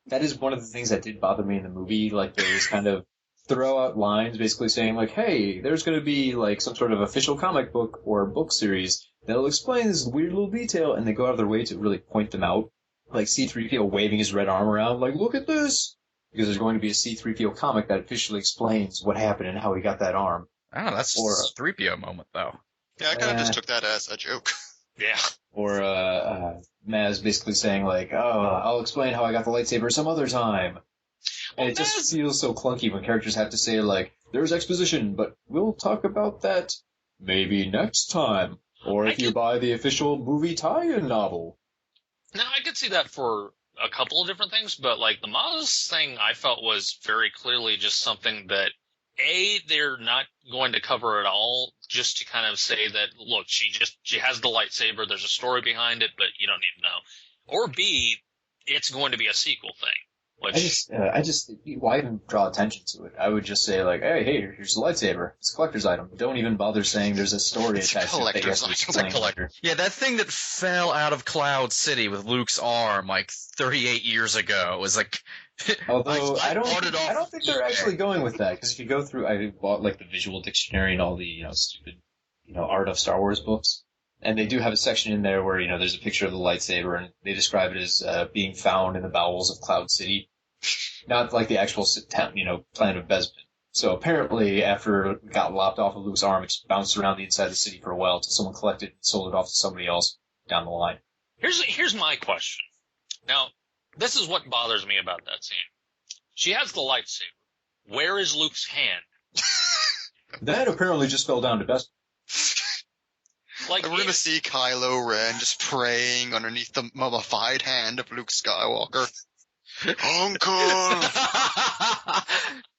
that is one of the things that did bother me in the movie. Like, there was kind of throw out lines basically saying, like, hey, there's going to be, like, some sort of official comic book or book series that'll explain this weird little detail, and they go out of their way to really point them out. Like C-3PO waving his red arm around, like, look at this! Because there's going to be a C-3PO comic that officially explains what happened and how he got that arm. Oh, that's a 3PO moment, though. Yeah, I kind of just took that as a joke. Yeah. Or Maz basically saying, like, oh, I'll explain how I got the lightsaber some other time. And it just feels so clunky when characters have to say, like, there's exposition, but we'll talk about that maybe next time. Or if you buy the official movie tie-in novel. Now, I could see that for a couple of different things, but, like, the Maz thing I felt was very clearly just something that, A, they're not going to cover at all, just to kind of say that, look, she has the lightsaber, there's a story behind it, but you don't need to know. Or B, it's going to be a sequel thing. Which... why even draw attention to it? I would just say, like, hey, here's the lightsaber. It's a collector's item. Don't even bother saying there's a story attached to it. It's a collector. Yeah, that thing that fell out of Cloud City with Luke's arm, like, 38 years ago was like... Although, I don't think they're actually going with that, because if you go through, I bought, like, the visual dictionary and all the, stupid, art of Star Wars books. And they do have a section in there where, there's a picture of the lightsaber, and they describe it as being found in the bowels of Cloud City. Not like the actual planet of Bespin. So apparently, after it got lopped off of Luke's arm, it just bounced around the inside of the city for a while until someone collected it and sold it off to somebody else down the line. Here's my question. Now, this is what bothers me about that scene. She has the lightsaber. Where is Luke's hand? That apparently just fell down to Bespin. Like, we're going to see Kylo Ren just praying underneath the mummified hand of Luke Skywalker. Uncle!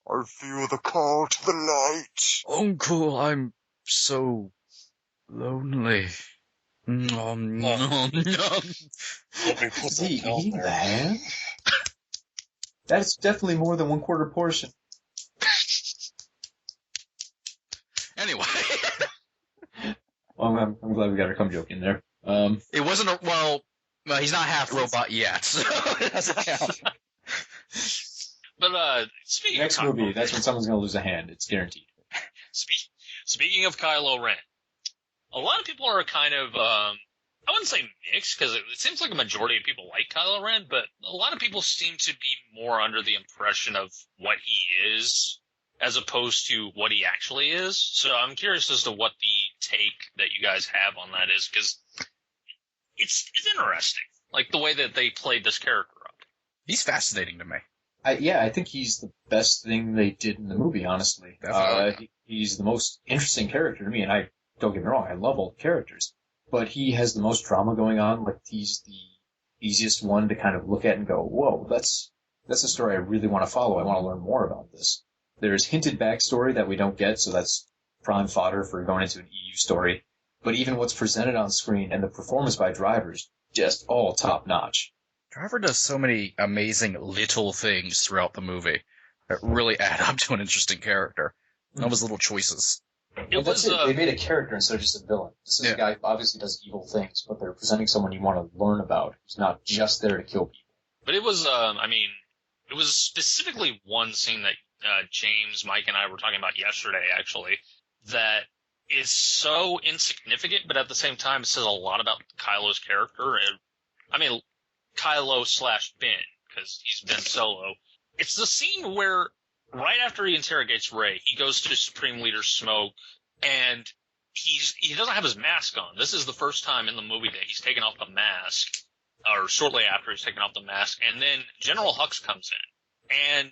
I feel the call to the light. Uncle, I'm so lonely. Nom, nom, nom. Is he eating the hand? That's definitely more than 1/4 portion. Anyway. Well, I'm glad we got our cum joke in there. It wasn't well, he's not half robot yet, so it doesn't count. But, speaking Next of movie, that's when someone's gonna lose a hand. It's guaranteed. Speaking of Kylo Ren, a lot of people are kind of, I wouldn't say mixed, because it seems like a majority of people like Kylo Ren, but a lot of people seem to be more under the impression of what he is, as opposed to what he actually is. So I'm curious as to what the take that you guys have on that is, because it's interesting, like the way that they played this character up. He's fascinating to me. I think he's the best thing they did in the movie, honestly. He's the most interesting character to me, and don't get me wrong, I love all the characters. But he has the most drama going on, like he's easiest one to kind of look at and go, whoa, that's a story I really want to follow. I want to learn more about this. There's hinted backstory that we don't get, so that's prime fodder for going into an EU story. But even what's presented on screen and the performance by drivers, just all top notch. Driver does so many amazing little things throughout the movie that really add up to an interesting character. All his little choices. They made a character instead of just a villain. This is a guy who obviously does evil things, but they're presenting someone you want to learn about, who's not just there to kill people. But it was, it was specifically one scene that James, Mike, and I were talking about yesterday, actually, that is so insignificant, but at the same time it says a lot about Kylo's character. Kylo/Ben, because he's Ben Solo. It's the scene where, right after he interrogates Rey, he goes to Supreme Leader Smoke, and he doesn't have his mask on. This is the first time in the movie that he's taken off the mask, or shortly after he's taken off the mask, and then General Hux comes in. And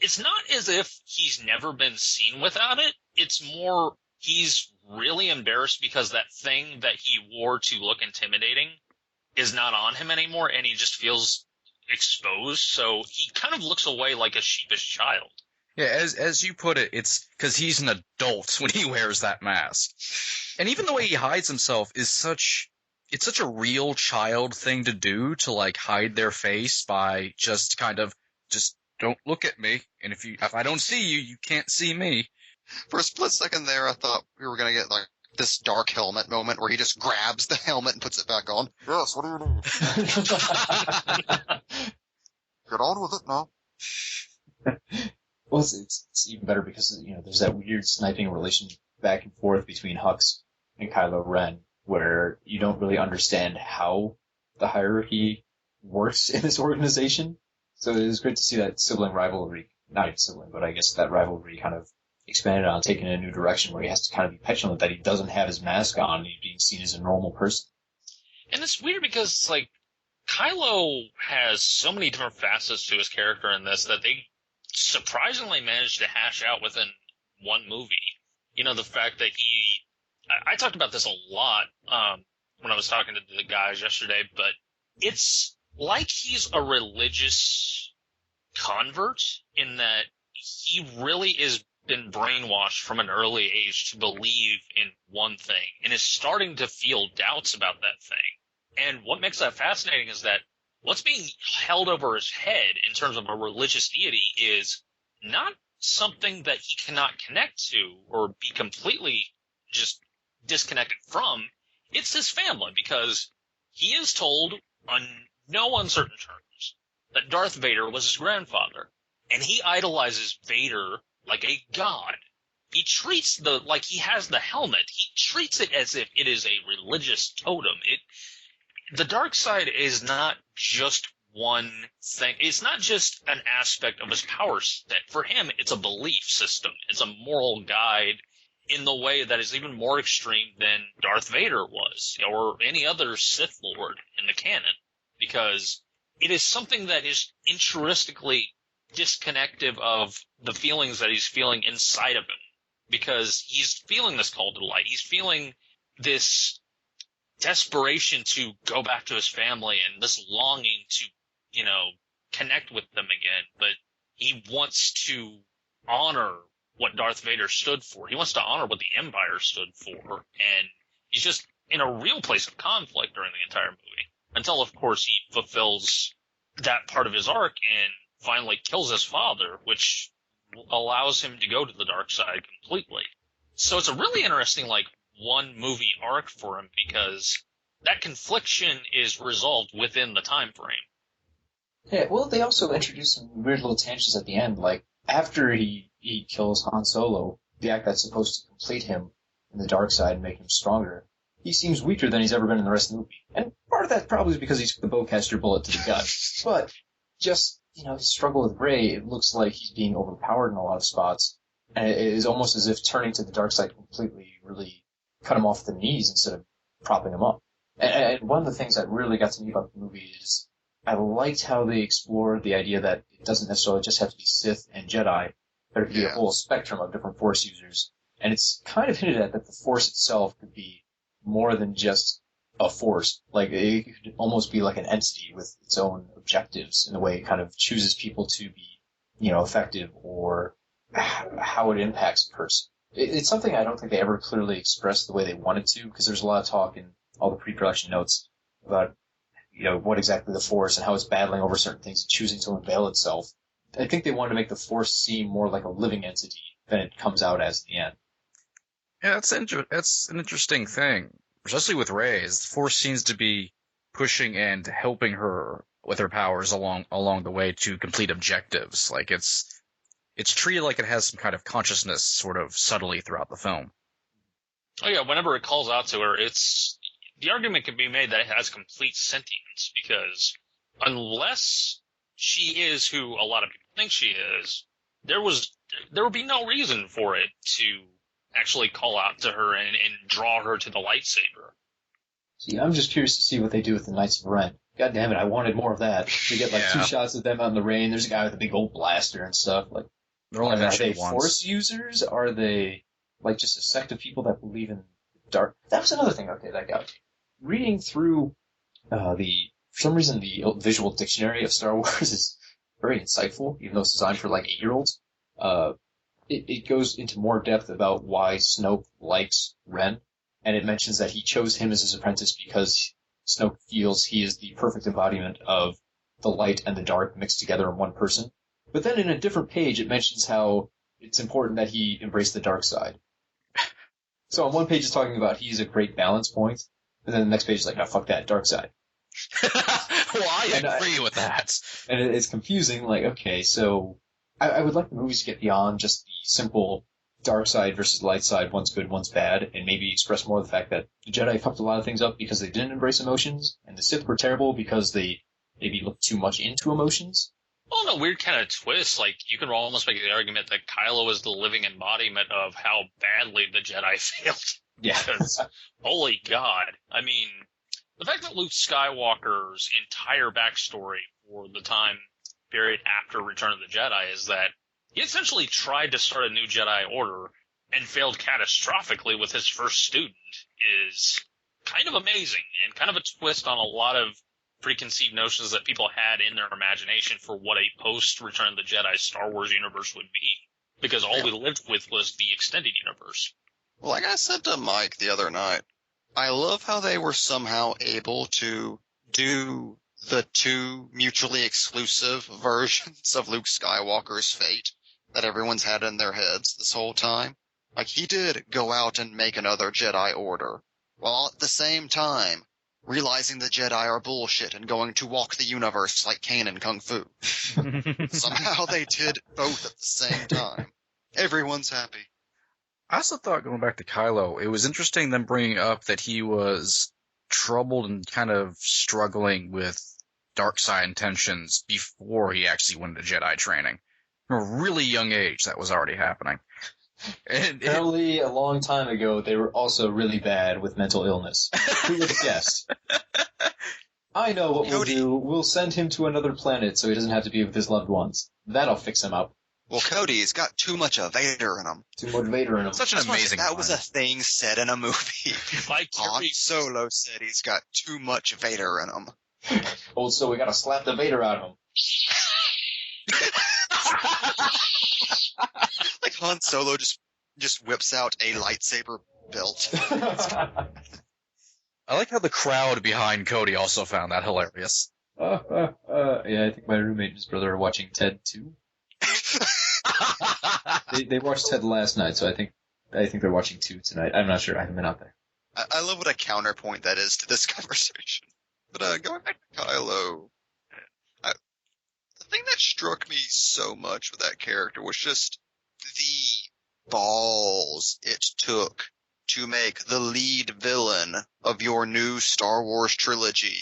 it's not as if he's never been seen without it. It's more, he's really embarrassed because that thing that he wore to look intimidating is not on him anymore, and he just feels exposed, so he kind of looks away like a sheepish child. Yeah, as you put it, it's because he's an adult when he wears that mask. And even the way he hides himself is such a real child thing to do, to like hide their face by just don't look at me, and if I don't see you, you can't see me. For a split second there, I thought we were gonna get like this dark helmet moment where he just grabs the helmet and puts it back on. Yes, what do you need? Get on with it now. Well, it's even better because, there's that weird sniping relation back and forth between Hux and Kylo Ren, where you don't really understand how the hierarchy works in this organization. So it was great to see that sibling rivalry, not even sibling, but I guess that rivalry kind of expanded on, taking in a new direction where he has to kind of be petulant that he doesn't have his mask on and he's being seen as a normal person. And it's weird because it's like, Kylo has so many different facets to his character in this that they surprisingly managed to hash out within one movie. The fact that I talked about this a lot when I was talking to the guys yesterday, but it's like he's a religious convert in that he really is been brainwashed from an early age to believe in one thing and is starting to feel doubts about that thing. And what makes that fascinating is that what's being held over his head in terms of a religious deity is not something that he cannot connect to or be completely just disconnected from. It's his family, because he is told on no uncertain terms that Darth Vader was his grandfather, and he idolizes Vader like a god. He treats like he has the helmet, he treats it as if it is a religious totem. The dark side is not just one thing. It's not just an aspect of his power set. For him, it's a belief system. It's a moral guide in the way that is even more extreme than Darth Vader was, or any other Sith Lord in the canon, because it is something that is intrinsically disconnected of the feelings that he's feeling inside of him, because he's feeling this call to light. He's feeling this desperation to go back to his family and this longing to, connect with them again. But he wants to honor what Darth Vader stood for. He wants to honor what the Empire stood for. And he's just in a real place of conflict during the entire movie. Until, of course, he fulfills that part of his arc and finally kills his father, which allows him to go to the dark side completely. So it's a really interesting, one movie arc for him, because that confliction is resolved within the time frame. Yeah, well, they also introduce some weird little tangents at the end, like after he kills Han Solo, the act that's supposed to complete him in the dark side and make him stronger, he seems weaker than he's ever been in the rest of the movie. And part of that probably is because he took the bowcaster bullet to the gut. But just, his struggle with Rey, it looks like he's being overpowered in a lot of spots. And it is almost as if turning to the dark side completely really cut him off the knees instead of propping him up. And one of the things that really got to me about the movie is I liked how they explored the idea that it doesn't necessarily just have to be Sith and Jedi. There could be a whole spectrum of different Force users. And it's kind of hinted at that the Force itself could be more than just a force. Like, it could almost be like an entity with its own objectives in the way it kind of chooses people to be, effective, or how it impacts a person. It's something I don't think they ever clearly expressed the way they wanted to, because there's a lot of talk in all the pre-production notes about, what exactly the Force and how it's battling over certain things and choosing to unveil itself. I think they wanted to make the Force seem more like a living entity than it comes out as in the end. Yeah, that's an interesting thing. Especially with Rey, the Force seems to be pushing and helping her with her powers along the way to complete objectives. Like, it's treated like it has some kind of consciousness sort of subtly throughout the film. Oh yeah, whenever it calls out to her, the argument can be made that it has complete sentience, because unless she is who a lot of people think she is, there would be no reason for it to actually call out to her and draw her to the lightsaber. See, I'm just curious to see what they do with the Knights of Ren. God damn it, I wanted more of that. We get like 2 shots of them out in the rain. There's a guy with a big old blaster and stuff. Like, they're only are they once. Force users? Are they like just a sect of people that believe in dark? That was another thing. Okay, that got me. Reading through for some reason the visual dictionary of Star Wars is very insightful, even though it's designed for like 8-year-olds. It goes into more depth about why Snoke likes Ren, and it mentions that he chose him as his apprentice because Snoke feels he is the perfect embodiment of the light and the dark mixed together in one person. But then in a different page, it mentions how it's important that he embrace the dark side. So on one page it's talking about he's a great balance point, and then the next page is like, no, fuck that, dark side. Well, I agree with that. And it's confusing, like, okay, so I would like the movies to get beyond just the simple dark side versus light side, one's good, one's bad, and maybe express more of the fact that the Jedi fucked a lot of things up because they didn't embrace emotions, and the Sith were terrible because they maybe looked too much into emotions. Well, in a weird kind of twist, like, you can almost make the argument that Kylo is the living embodiment of how badly the Jedi failed. Yeah. Because, holy God. I mean, the fact that Luke Skywalker's entire backstory for the time period after Return of the Jedi is that he essentially tried to start a new Jedi Order and failed catastrophically with his first student is kind of amazing and kind of a twist on a lot of preconceived notions that people had in their imagination for what a post-Return of the Jedi Star Wars universe would be. Because all we lived with was the extended universe. Well, like I said to Mike the other night, I love how they were somehow able to do the 2 mutually exclusive versions of Luke Skywalker's fate that everyone's had in their heads this whole time. Like, he did go out and make another Jedi Order, while at the same time realizing the Jedi are bullshit and going to walk the universe like Kane in Kung Fu. Somehow they did both at the same time. Everyone's happy. I also thought, going back to Kylo, it was interesting them bringing up that he was troubled and kind of struggling with dark side intentions before he actually went into Jedi training. From a really young age, that was already happening. And apparently, a long time ago, they were also really bad with mental illness. Who would have guessed? I know what we'll do. We'll send him to another planet so he doesn't have to be with his loved ones. That'll fix him up. Well, Cody's got too much of Vader in him. Too much Vader in him. Such an amazing That was a thing said in a movie. Like Han Solo said he's got too much Vader in him. Oh, so we gotta slap the Vader out of him. Like Han Solo just whips out a lightsaber belt. I like how the crowd behind Cody also found that hilarious. Yeah, I think my roommate and his brother are watching Ted too. They watched Ted last night, so I think they're watching 2 tonight. I'm not sure. I haven't been out there. I love what a counterpoint that is to this conversation. But going back to Kylo, the thing that struck me so much with that character was just the balls it took to make the lead villain of your new Star Wars trilogy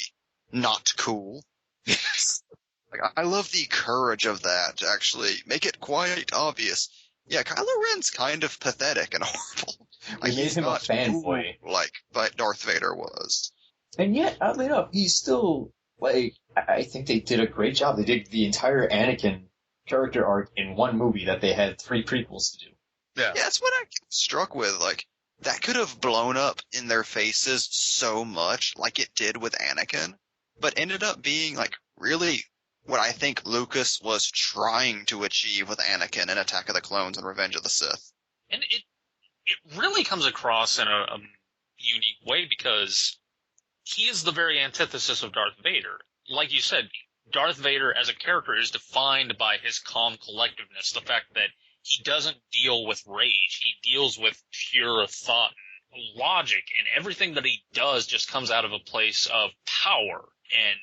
not cool. Like, I love the courage of that, to actually make it quite obvious. Yeah, Kylo Ren's kind of pathetic and horrible. Like, made him a fanboy. Like Darth Vader was. And yet, oddly enough, he's still, like, I think they did a great job. They did the entire Anakin character arc in one movie that they had 3 prequels to do. Yeah. Yeah, that's what I was struck with. Like, that could have blown up in their faces so much, like it did with Anakin, but ended up being like really what I think Lucas was trying to achieve with Anakin in Attack of the Clones and Revenge of the Sith. And it really comes across in a unique way because he is the very antithesis of Darth Vader. Like you said, Darth Vader as a character is defined by his calm collectiveness, the fact that he doesn't deal with rage. He deals with pure thought and logic, and everything that he does just comes out of a place of power and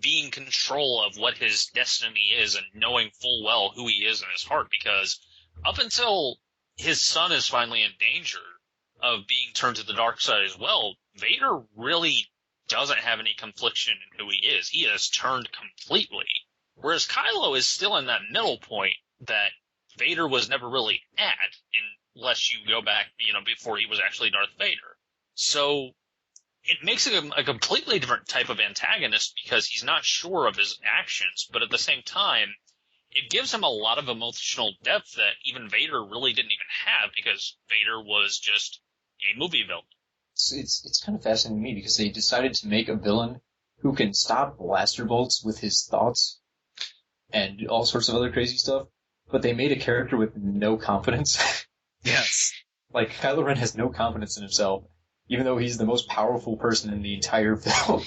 being control of what his destiny is and knowing full well who he is in his heart, because up until his son is finally in danger of being turned to the dark side as well, Vader really doesn't have any confliction in who he is. He has turned completely. Whereas Kylo is still in that middle point that Vader was never really at, unless you go back, before he was actually Darth Vader. So it makes him a completely different type of antagonist because he's not sure of his actions, but at the same time, it gives him a lot of emotional depth that even Vader really didn't even have because Vader was just a movie villain. It's kind of fascinating to me because they decided to make a villain who can stop blaster bolts with his thoughts and all sorts of other crazy stuff, but they made a character with no confidence. Yes. Like, Kylo Ren has no confidence in himself, even though he's the most powerful person in the entire film.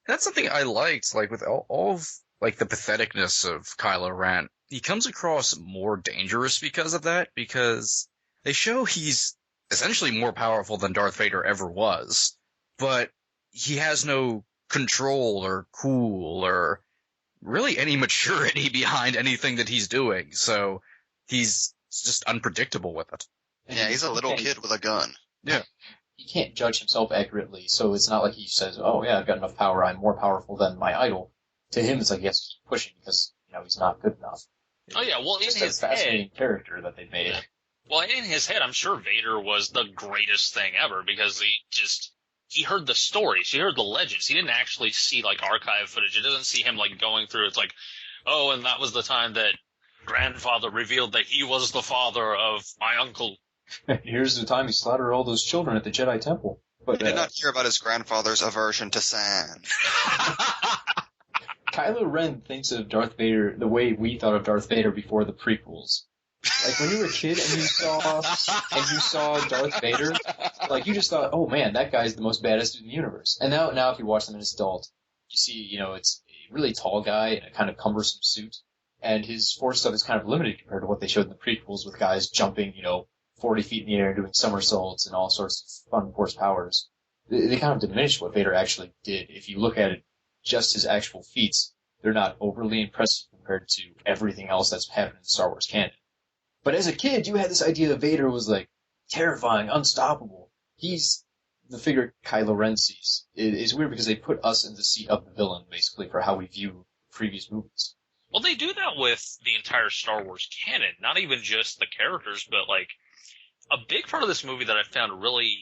That's something I liked, like, with all of, like, the patheticness of Kylo Ren. He comes across more dangerous because of that, because they show he's essentially more powerful than Darth Vader ever was, but he has no control or cool or really any maturity behind anything that he's doing, so he's just unpredictable with it. Yeah, he's a little kid with a gun. Yeah. He can't judge himself accurately, so it's not like he says, oh yeah, I've got enough power, I'm more powerful than my idol. To him, it's like he has to keep pushing because, he's not good enough. Oh yeah, well, It's in just his a fascinating head, character that they made. well, in his head, I'm sure Vader was the greatest thing ever because he heard the stories, he heard the legends. He didn't actually see, like, archive footage. It doesn't see him, like, going through. It's like, oh, and that was the time that grandfather revealed that he was the father of my uncle. Here's the time he slaughtered all those children at the Jedi Temple. But He did not hear about his grandfather's aversion to sand. Kylo Ren thinks of Darth Vader the way we thought of Darth Vader before the prequels. Like, when you were a kid and you saw Darth Vader, like, you just thought, oh man, that guy's the most badass in the universe. And now if you watch them as an adult, you see, it's a really tall guy in a kind of cumbersome suit, and his force stuff is kind of limited compared to what they showed in the prequels with guys jumping, 40 feet in the air and doing somersaults and all sorts of fun force powers. They kind of diminish what Vader actually did. If you look at it, just his actual feats, they're not overly impressive compared to everything else that's happened in Star Wars canon. But as a kid, you had this idea that Vader was, like, terrifying, unstoppable. He's the figure Kylo Ren sees. It's weird because they put us in the seat of the villain, basically, for how we view previous movies. Well, they do that with the entire Star Wars canon, not even just the characters, but, like, a big part of this movie that I found really,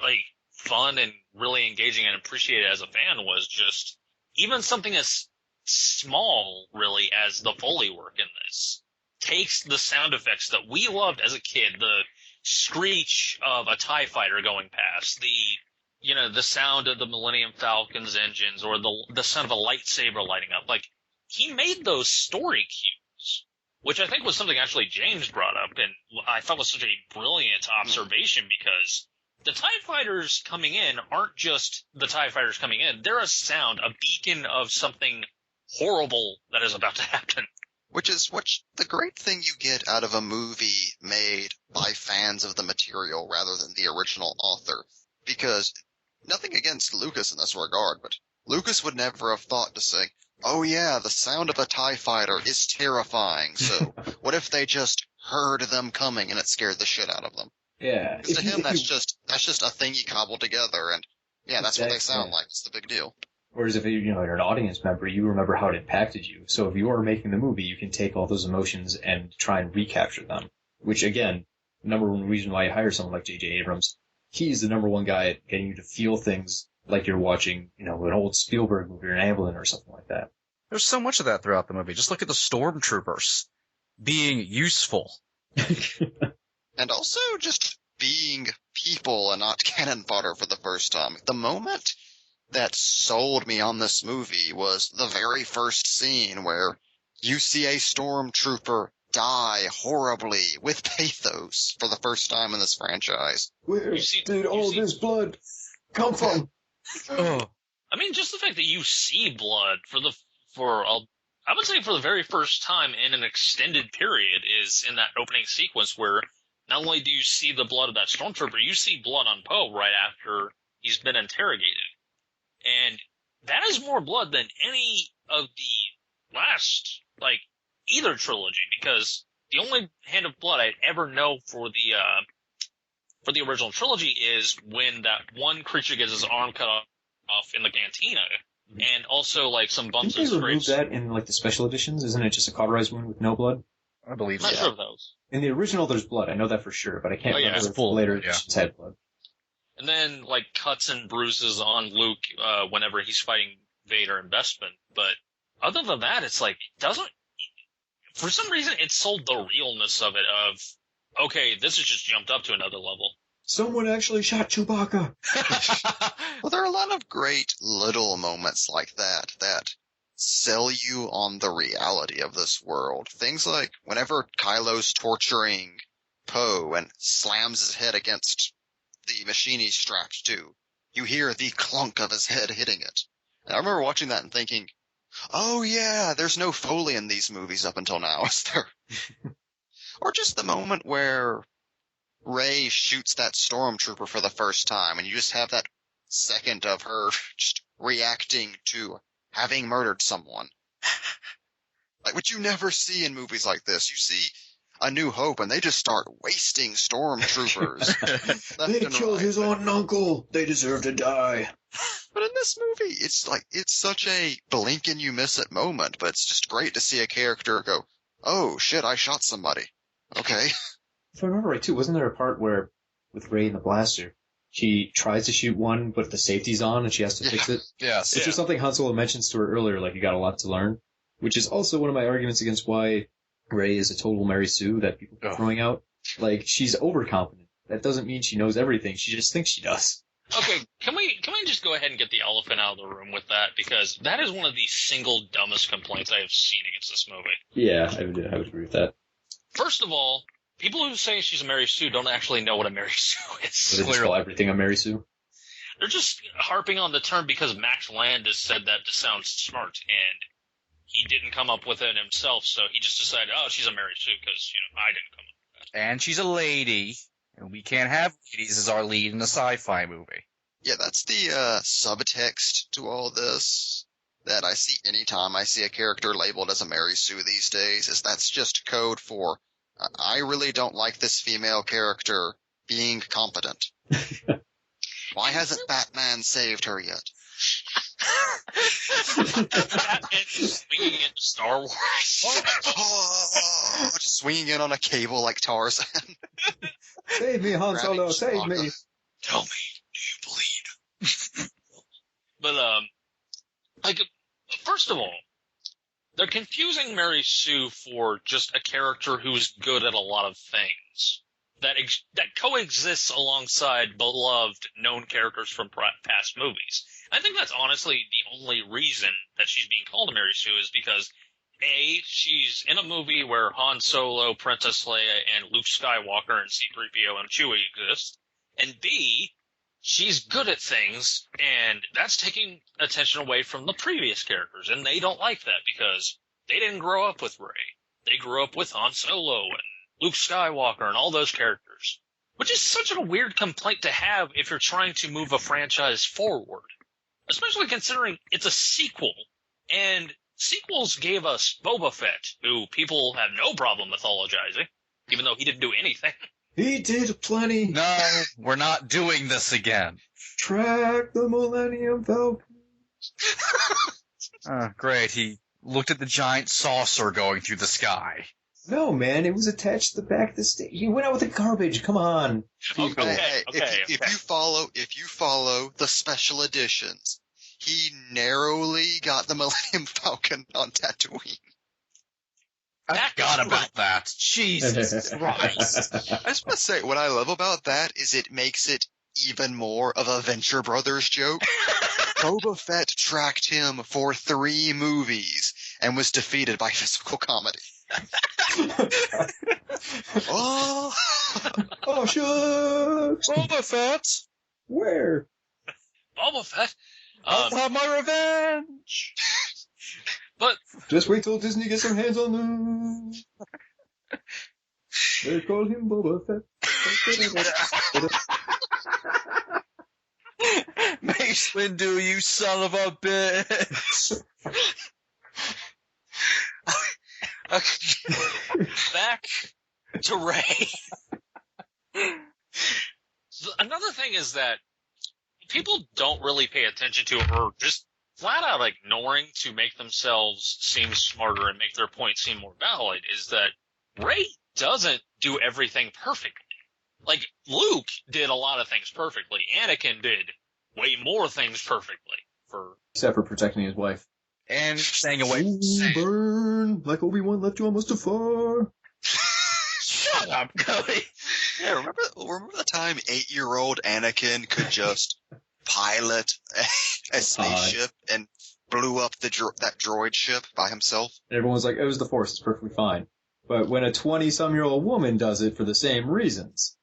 like, fun and really engaging and appreciated as a fan was just even something as small, really, as the Foley work in this takes the sound effects that we loved as a kid, the screech of a TIE fighter going past, the sound of the Millennium Falcon's engines, or the sound of a lightsaber lighting up. Like, he made those story cues, which I think was something actually James brought up, and I thought was such a brilliant observation because the TIE fighters coming in aren't just the TIE fighters coming in. They're a sound, a beacon of something horrible that is about to happen. Which is the great thing you get out of a movie made by fans of the material rather than the original author. Because nothing against Lucas in this regard, but Lucas would never have thought to say, oh yeah, the sound of a TIE fighter is terrifying, so what if they just heard them coming and it scared the shit out of them? Yeah. To him, that's just a thing he cobbled together, and yeah, that's what they sound like. It's the big deal. Whereas if you're an audience member, you remember how it impacted you. So if you are making the movie, you can take all those emotions and try and recapture them. Which, again, number one reason why you hire someone like J.J. Abrams, he's the number one guy at getting you to feel things like you're watching, an old Spielberg movie or an Amblin or something like that. There's so much of that throughout the movie. Just look at the stormtroopers being useful. And also just being people and not cannon fodder for the first time. The moment that sold me on this movie was the very first scene where you see a stormtrooper die horribly with pathos for the first time in this franchise. Where did all this blood come from? Oh. I mean, just the fact that you see blood I would say for the very first time in an extended period is in that opening sequence where not only do you see the blood of that stormtrooper, you see blood on Poe right after he's been interrogated. And that is more blood than any of the last, either trilogy, because the only hand of blood I ever know for the original trilogy is when that one creature gets his arm cut off in the cantina, and also some bumps and Didn't they remove scrapes. that in the special editions? Isn't it just a cauterized wound with no blood? I believe I'm not so. sure of those. In the original, there's blood. I know that for sure, but I can't remember if full, later yeah. editions had blood. And then, cuts and bruises on Luke whenever he's fighting Vader and Bespin. But other than that, it's it doesn't... For some reason, it sold the realness of it of, okay, this has just jumped up to another level. Someone actually shot Chewbacca! Well, there are a lot of great little moments like that sell you on the reality of this world. Things like whenever Kylo's torturing Poe and slams his head against the machine he's strapped to, you hear the clunk of his head hitting it. And I remember watching that and thinking, oh yeah, there's no Foley in these movies up until now, is there? Or just the moment where Rey shoots that stormtrooper for the first time, and you just have that second of her just reacting to having murdered someone. Which you never see in movies like this. You see A New Hope, and they just start wasting stormtroopers. They killed his aunt and uncle. They deserve to die. But in this movie, it's such a blink and you miss it moment, but it's just great to see a character go, oh shit, I shot somebody. Okay. If I remember right, too, wasn't there a part where, with Rey and the blaster, she tries to shoot one, but the safety's on and she has to fix it? Yes. Which is something Han Solo mentions to her earlier, you got a lot to learn. Which is also one of my arguments against why Rey is a total Mary Sue that people are throwing out. She's overconfident. That doesn't mean she knows everything, she just thinks she does. Okay, can we just go ahead and get the elephant out of the room with that? Because that is one of the single dumbest complaints I have seen against this movie. Yeah, I would agree with that. First of all, people who say she's a Mary Sue don't actually know what a Mary Sue is. So they just call everything a Mary Sue? They're just harping on the term because Max Landis said that to sound smart, and he didn't come up with it himself, so he just decided, oh, she's a Mary Sue because, I didn't come up with that. And she's a lady, and we can't have ladies as our lead in a sci-fi movie. Yeah, that's the subtext to all this that I see anytime I see a character labeled as a Mary Sue these days, is that's just code for, I really don't like this female character being competent. Why hasn't Batman saved her yet? Batman swinging into Star Wars. Just swinging in on a cable like Tarzan. Save me, Han Solo, save me. Tell me, do you bleed? But, first of all, they're confusing Mary Sue for just a character who's good at a lot of things that coexists alongside beloved known characters from past movies. I think that's honestly the only reason that she's being called a Mary Sue is because A, she's in a movie where Han Solo, Princess Leia, and Luke Skywalker and C-3PO and Chewie exist, and B, she's good at things, and that's taking attention away from the previous characters, and they don't like that because they didn't grow up with Rey. They grew up with Han Solo and Luke Skywalker and all those characters, which is such a weird complaint to have if you're trying to move a franchise forward, especially considering it's a sequel, and sequels gave us Boba Fett, who people have no problem mythologizing, even though he didn't do anything. He did plenty. No, we're not doing this again. Track the Millennium Falcon. Great, he looked at the giant saucer going through the sky. No, man, it was attached to the back of the stage. He went out with the garbage. Come on. If you follow the special editions, he narrowly got the Millennium Falcon on Tatooine. I forgot about that. Jesus Christ. I just want to say, what I love about that is it makes it even more of a Venture Brothers joke. Boba Fett tracked him for 3 movies and was defeated by physical comedy. Oh, shucks! Boba Fett! Where? Boba Fett. I'll have my revenge! But Just wait till Disney gets their hands on them. They call him Boba Fett. Mace Windu, you son of a bitch! back to Rey. Another thing is that people don't really pay attention to, or just flat out ignoring to make themselves seem smarter and make their point seem more valid, is that Rey doesn't do everything perfectly. Like, Luke did a lot of things perfectly. Anakin did way more things perfectly. Except for protecting his wife. And staying away from Ooh, Sam. burn like Obi-Wan left you on Mustafar. Shut up, Cody! yeah, remember the time 8-year-old Anakin could just pilot a spaceship and blew up that droid ship by himself? And everyone's like, it was the Force, it's perfectly fine. But when a 20-some-year-old woman does it for the same reasons.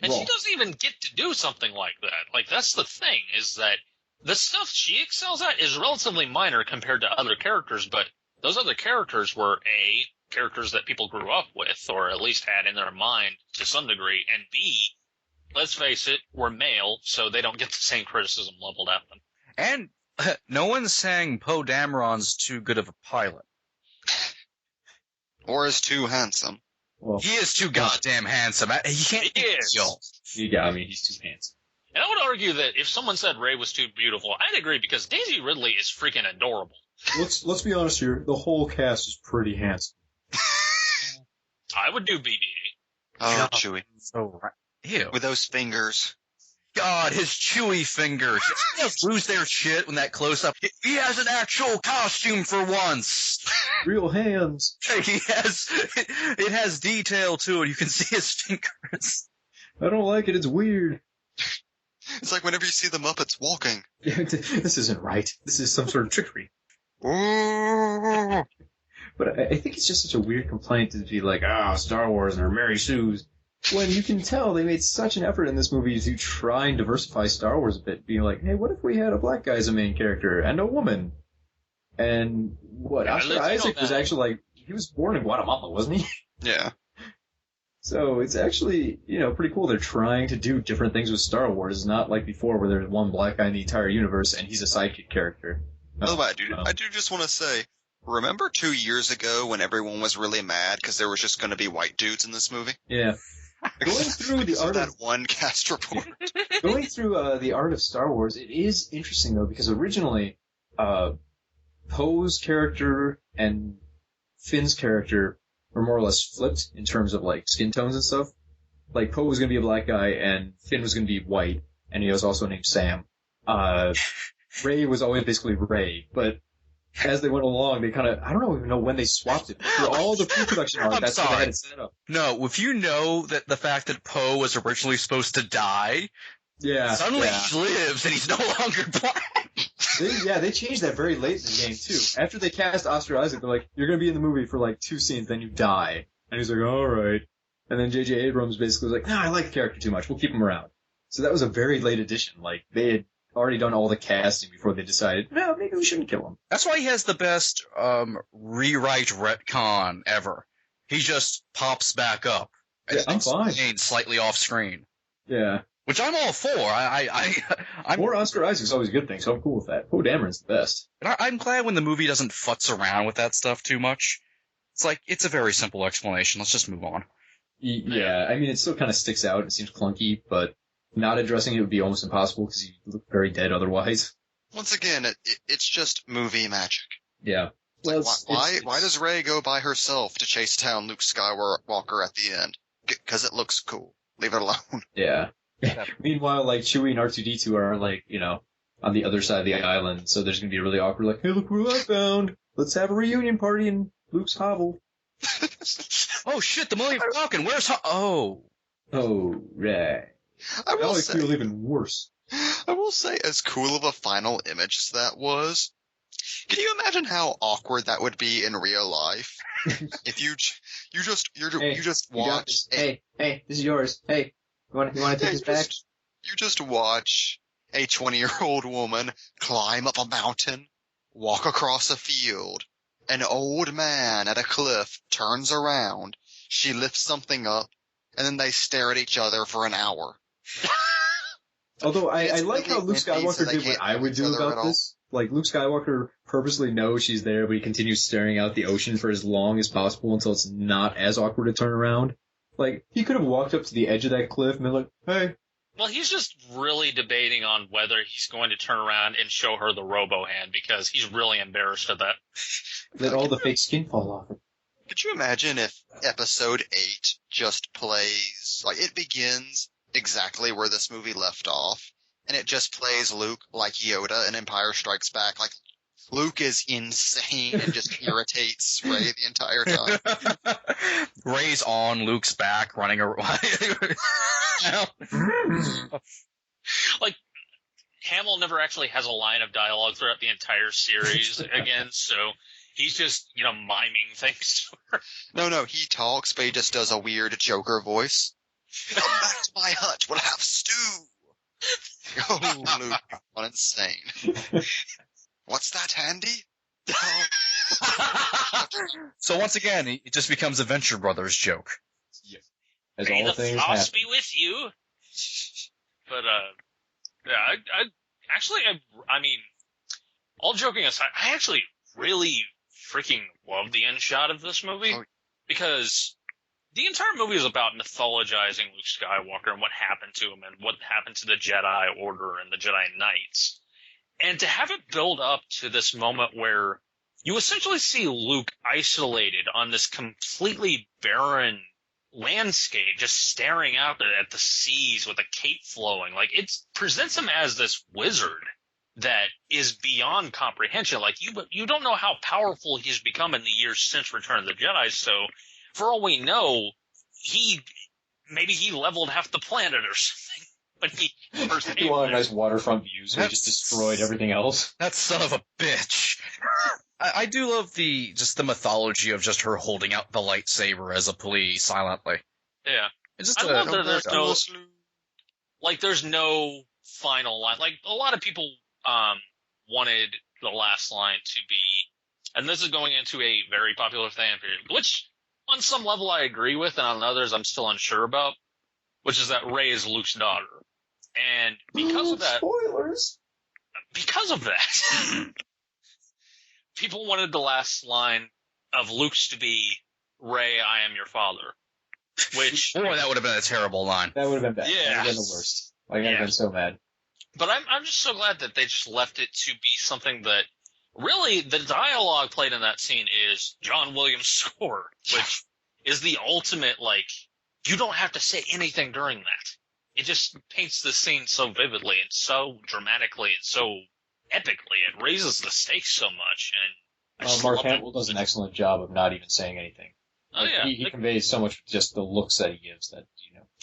And she doesn't even get to do something like that. Like, that's the thing, is that the stuff she excels at is relatively minor compared to other characters, but those other characters were, A, characters that people grew up with, or at least had in their mind to some degree, and B, let's face it, were male, so they don't get the same criticism leveled at them. And no one's saying Poe Dameron's too good of a pilot. Or is too handsome. Well, He is too goddamn handsome. He can't He is. deal. he's too handsome. And I would argue that if someone said Rey was too beautiful, I'd agree, because Daisy Ridley is freaking adorable. Let's be honest here. The whole cast is pretty handsome. I would do BB-8. Oh, Chewie. So right. Ew. With those fingers. God, his chewy fingers. They just lose their shit when that close up. He has an actual costume for once. Real hands. It has detail to it. You can see his fingers. I don't like it. It's weird. It's like whenever you see the Muppets walking. This isn't right. This is some sort of trickery. Ooh. But I think it's just such a weird complaint to be like, Star Wars and her Mary Sue's. When you can tell they made such an effort in this movie to try and diversify Star Wars a bit, being like, hey, what if we had a black guy as a main character and a woman? And what, Oscar Isaac was actually like, he was born in Guatemala, wasn't he? Yeah. So it's actually, pretty cool. They're trying to do different things with Star Wars, not like before where there's one black guy in the entire universe and he's a sidekick character. By the way, I do just want to say, remember 2 years ago when everyone was really mad because there was just going to be white dudes in this movie? Yeah. Going through the art that of one cast report. Going through the art of Star Wars, it is interesting though, because originally Poe's character and Finn's character were more or less flipped in terms of like skin tones and stuff. Like Poe was going to be a black guy and Finn was going to be white, and he was also named Sam. Rey was always basically Rey, but as they went along, they kind of, I don't even know when they swapped it. Through all the pre-production art, that's what they had it set up. No, if you know that the fact that Poe was originally supposed to die, suddenly he lives and he's no longer black. They changed that very late in the game, too. After they cast Oscar Isaac, they're like, you're going to be in the movie for like 2 scenes, then you die. And he's like, alright. And then J.J. Abrams basically was like, I like the character too much, we'll keep him around. So that was a very late addition. Like, they had already done all the casting before they decided, no, maybe we shouldn't kill him. That's why he has the best rewrite retcon ever. He just pops back up. Yeah, I'm fine. Slightly off screen. Yeah. Which I'm all for. I'm More Oscar Isaac's always a good thing, so I'm cool with that. Poe Dameron's the best. And I'm glad when the movie doesn't futz around with that stuff too much. It's like, it's a very simple explanation. Let's just move on. Yeah, I mean, it still kind of sticks out. It seems clunky, but not addressing it would be almost impossible because you look very dead otherwise. Once again, it's just movie magic. Yeah. Well, why does Rey go by herself to chase down Luke Skywalker at the end? Because it looks cool. Leave it alone. Yeah. Meanwhile, like, Chewie and R2-D2 are, like, on the other side of the island, so there's gonna be really awkward, like, hey, look what I found! Let's have a reunion party in Luke's hovel. Oh shit, the Millennium Falcon, where's Oh, right. I will Now I say, feel even worse. as cool of a final image as that was, can you imagine how awkward that would be in real life? If you just watch, Hey, this is yours. Hey, you want to take this back? You just watch a 20-year-old woman climb up a mountain, walk across a field. An old man at a cliff turns around, she lifts something up, and then they stare at each other for an hour. Although I It's like how really Luke empty, so Skywalker they did what can't I know would each do other at about all. this. Like, Luke Skywalker purposely knows she's there, but he continues staring out the ocean for as long as possible until it's not as awkward to turn around. Like, he could have walked up to the edge of that cliff and been like, hey. Well, he's just really debating on whether he's going to turn around and show her the robo hand because he's really embarrassed of that. Let all the fake skin fall off it. Could you imagine if episode 8 just plays, like, it begins exactly where this movie left off, and it just plays Luke like Yoda in Empire Strikes Back. Like, Luke is insane and just irritates Rey the entire time. Rey's on Luke's back, running around. Like, Hamill never actually has a line of dialogue throughout the entire series again, so he's just, miming things. No, he talks, but he just does a weird Joker voice. Come back to my hut, we'll have stew. Oh, Luke, you've gone insane. What's that, Handy? So once again, it just becomes a Venture Brothers joke. As May all the things Force happen. be with you. But, I mean, all joking aside, I actually really freaking love the end shot of this movie. Oh. Because the entire movie is about mythologizing Luke Skywalker and what happened to him and what happened to the Jedi Order and the Jedi Knights. And to have it build up to this moment where you essentially see Luke isolated on this completely barren landscape, just staring out at the seas with a cape flowing. Like, it presents him as this wizard that is beyond comprehension. Like, you don't know how powerful he's become in the years since Return of the Jedi, so for all we know, maybe he leveled half the planet or something. But he first You want a nice waterfront view, so he just destroyed everything else. That son of a bitch. I do love the mythology of just her holding out the lightsaber as a plea silently. Yeah. It's just I love that there's no final line. Like, a lot of people wanted the last line to be, and this is going into a very popular fan period, which on some level I agree with, and on others I'm still unsure about, which is that Rey is Luke's daughter. And because of that, spoilers. Because of that, people wanted the last line of Luke's to be, Rey, I am your father. Which, boy, that would have been a terrible line. That would have been bad. Yeah. That would have been the worst. Like, I'd have been so mad. But I'm just so glad that they just left it to be something that, really, the dialogue played in that scene is John Williams' score, which is the ultimate, like, you don't have to say anything during that. It just paints the scene so vividly and so dramatically and so epically. It raises the stakes so much. And Mark Hamill does an excellent job of not even saying anything. Oh, Like, yeah. He conveys so much with just the looks that he gives that,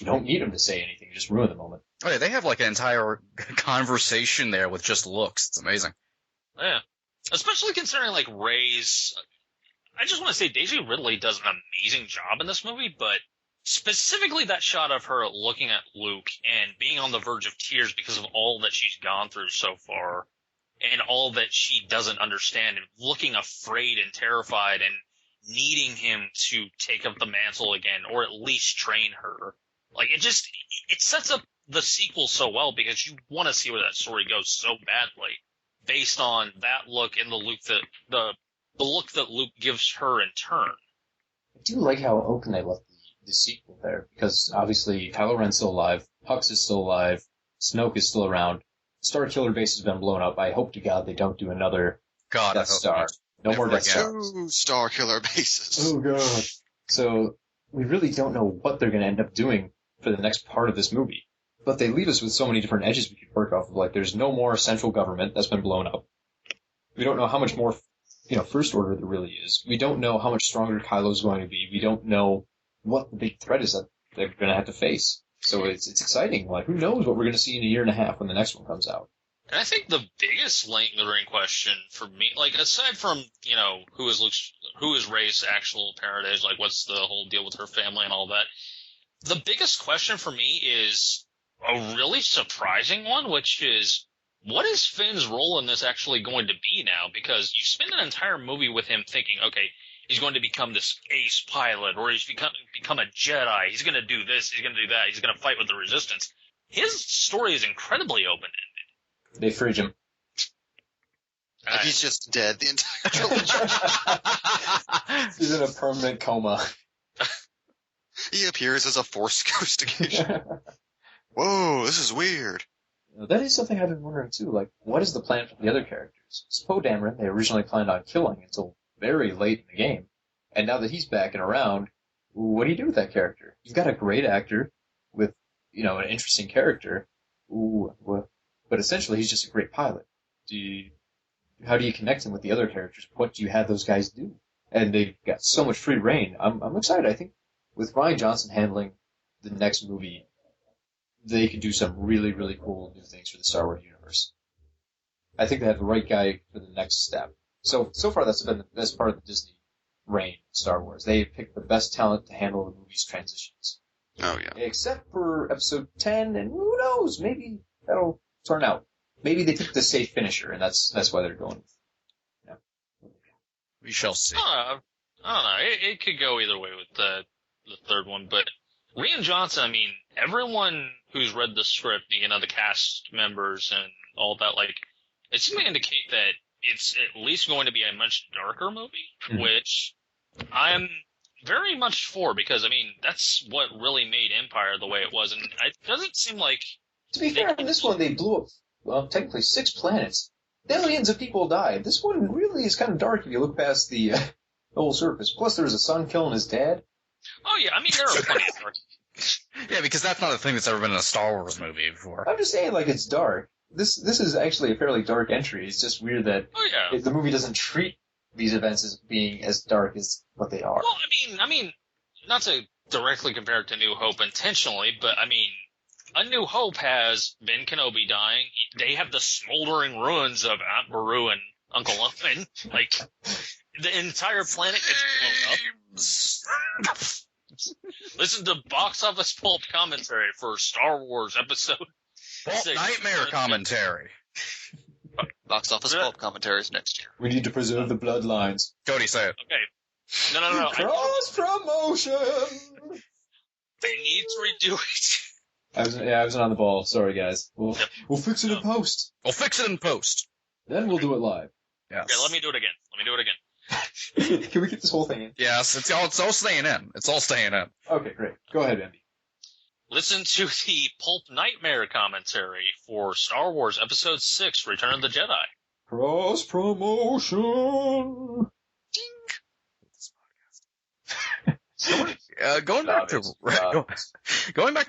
you don't need him to say anything. You just ruin the moment. Oh yeah, they have like an entire conversation there with just looks. It's amazing. Yeah. Especially considering, like, Rey's... I just want to say Daisy Ridley does an amazing job in this movie, but specifically that shot of her looking at Luke and being on the verge of tears because of all that she's gone through so far and all that she doesn't understand and looking afraid and terrified and needing him to take up the mantle again or at least train her. Like, it sets up the sequel so well because you want to see where that story goes so badly based on that look and the look that Luke gives her in turn. I do like how open they left the sequel there, because obviously Kylo Ren's still alive, Hux is still alive, Snoke is still around, Star Killer base has been blown up. I hope to God they don't do another Death Star. No more Death Stars. 2 Star Killer bases. Oh God. So we really don't know what they're going to end up doing for the next part of this movie. But they leave us with so many different edges we could work off of. Like, there's no more central government that's been blown up. We don't know how much more First Order there really is. We don't know how much stronger Kylo's going to be. We don't know what the big threat is that they're going to have to face. So it's exciting. Like, who knows what we're going to see in a year and a half when the next one comes out. And I think the biggest lingering question for me, like, aside from, who is Rey's actual parentage, like, what's the whole deal with her family and all that, the biggest question for me is a really surprising one, which is, what is Finn's role in this actually going to be now? Because you spend an entire movie with him thinking, okay, he's going to become this ace pilot, or he's become a Jedi, he's going to do this, he's going to do that, he's going to fight with the Resistance. His story is incredibly open-ended. They fridge him. Like he's just dead the entire trilogy. He's in a permanent coma. He appears as a Force ghost occasionally. Whoa, this is weird. That is something I've been wondering too. Like, what is the plan for the other characters? Poe Dameron, they originally planned on killing until very late in the game. And now that he's back and around, what do you do with that character? You've got a great actor with, an interesting character. But essentially, he's just a great pilot. How do you connect him with the other characters? What do you have those guys do? And they've got so much free reign. I'm excited. I think with Rian Johnson handling the next movie, they could do some really, really cool new things for the Star Wars universe. I think they have the right guy for the next step. So far that's been the best part of the Disney reign of Star Wars. They picked the best talent to handle the movie's transitions. Oh, yeah. Except for episode 10, and who knows, maybe that'll turn out. Maybe they took the safe finisher, and that's why they're going. We shall see. I don't know. It could go either way with the third one, but Rian Johnson, everyone who's read the script, the cast members and all that, like, it seems to indicate that it's at least going to be a much darker movie, which I'm very much for, because, that's what really made Empire the way it was, and it doesn't seem like... To be fair, in this one they blew up, technically 6 planets. Billions of people died. This one really is kind of dark if you look past the whole surface. Plus there's a son killing his dad. Oh yeah, there are plenty of dark. Yeah, because that's not a thing that's ever been in a Star Wars movie before. I'm just saying, like, it's dark. This is actually a fairly dark entry. It's just weird that the movie doesn't treat these events as being as dark as what they are. Well, not to directly compare it to New Hope intentionally, but A New Hope has Ben Kenobi dying. They have the smoldering ruins of Aunt Beru and Uncle Owen. Like, the entire planet gets blown up. Listen to Box Office Pulp commentary for Star Wars Episode 6. Nightmare commentary. Box Office Pulp commentaries next year. We need to preserve the bloodlines. Cody, say it. Okay. No. Cross promotion! They need to redo it. I wasn't on the ball. Sorry, guys. We'll fix it in post. We'll fix it in post. Then we'll do it live. Yes. Okay, let me do it again. Can we get this whole thing in? Yes, it's all staying in. It's all staying in. Okay, great. Go ahead, Andy. Listen to the Pulp Nightmare commentary for Star Wars Episode 6, Return of the Jedi. Cross promotion. Going back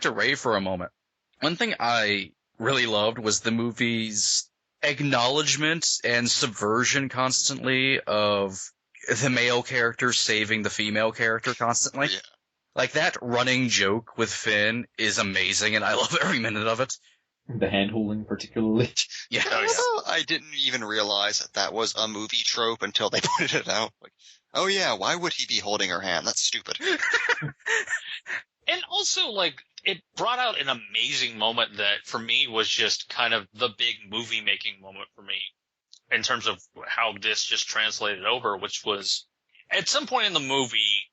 to Rey for a moment. One thing I really loved was the movie's acknowledgement and subversion constantly of the male character saving the female character constantly. Yeah. Like, that running joke with Finn is amazing, and I love every minute of it. The hand-holding particularly. Yeah. I didn't even realize that was a movie trope until they pointed it out. Like, oh yeah, why would he be holding her hand? That's stupid. And also, like, it brought out an amazing moment that, for me, was just kind of the big movie-making moment for me, in terms of how this just translated over, which was, at some point in the movie,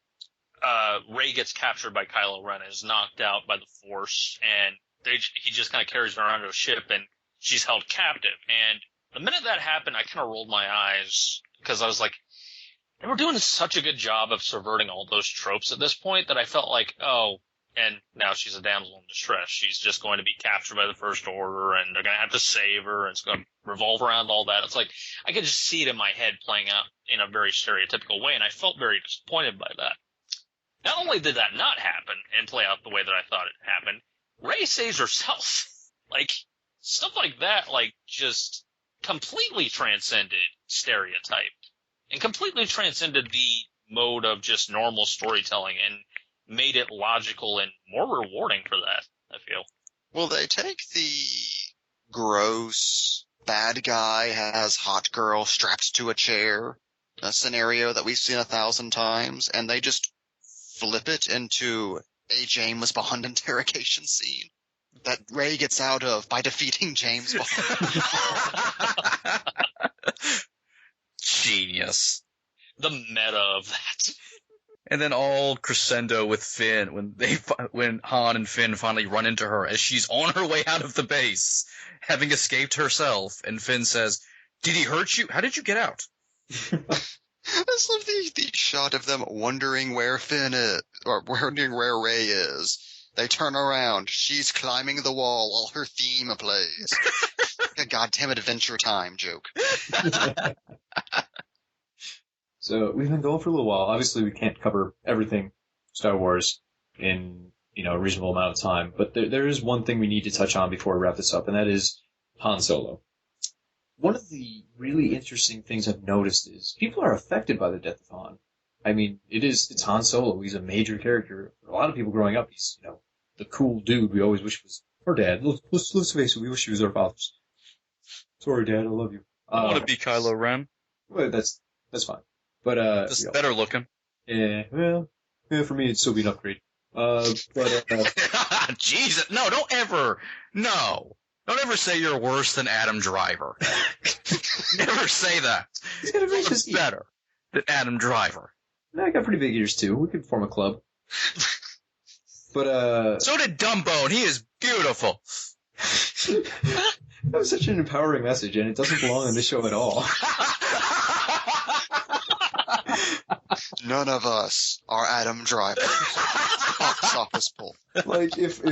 Rey gets captured by Kylo Ren and is knocked out by the Force, and he just kind of carries her around to a ship, and she's held captive. And the minute that happened, I kind of rolled my eyes, because I was like, they were doing such a good job of subverting all those tropes at this point that I felt like, oh, and now she's a damsel in distress. She's just going to be captured by the First Order, and they're going to have to save her, and it's going to revolve around all that. It's like, I could just see it in my head playing out in a very stereotypical way, and I felt very disappointed by that. Not only did that not happen and play out the way that I thought it happened, Rey saves herself. Like, stuff like that, like, just completely transcended stereotype and completely transcended the mode of just normal storytelling and made it logical and more rewarding for that, I feel. Well, they take the gross bad guy has hot girl strapped to a chair, a scenario that we've seen 1,000 times, and they just flip it into a James Bond interrogation scene that Rey gets out of by defeating James Bond. Genius. The meta of that. And then all crescendo with Finn when Han and Finn finally run into her as she's on her way out of the base, having escaped herself. And Finn says, "Did he hurt you? How did you get out?" I just love the shot of them wondering where Finn is, or wondering where Rey is. They turn around. She's climbing the wall while her theme plays. A goddamn Adventure Time joke. So we've been going for a little while. Obviously, we can't cover everything Star Wars in, a reasonable amount of time. But there is one thing we need to touch on before we wrap this up, and that is Han Solo. One of the really interesting things I've noticed is people are affected by the death of Han. I mean, it's Han Solo. He's a major character. A lot of people growing up, he's, the cool dude we always wish was our dad. Let's face it, we wish he was our fathers. Sorry, Dad, I love you. I want to be Kylo Ren. Well, that's fine. But, just better looking. Yeah, well, for me it'd still be an upgrade. Jesus, no, don't ever say you're worse than Adam Driver. Never say that. He's got a vicious ear. Better than Adam Driver. I got pretty big ears too. We could form a club. But, so did Dumbo, and he is beautiful. That was such an empowering message, and it doesn't belong on this show at all. None of us are Adam Driver. Box Office Pulp. Like, if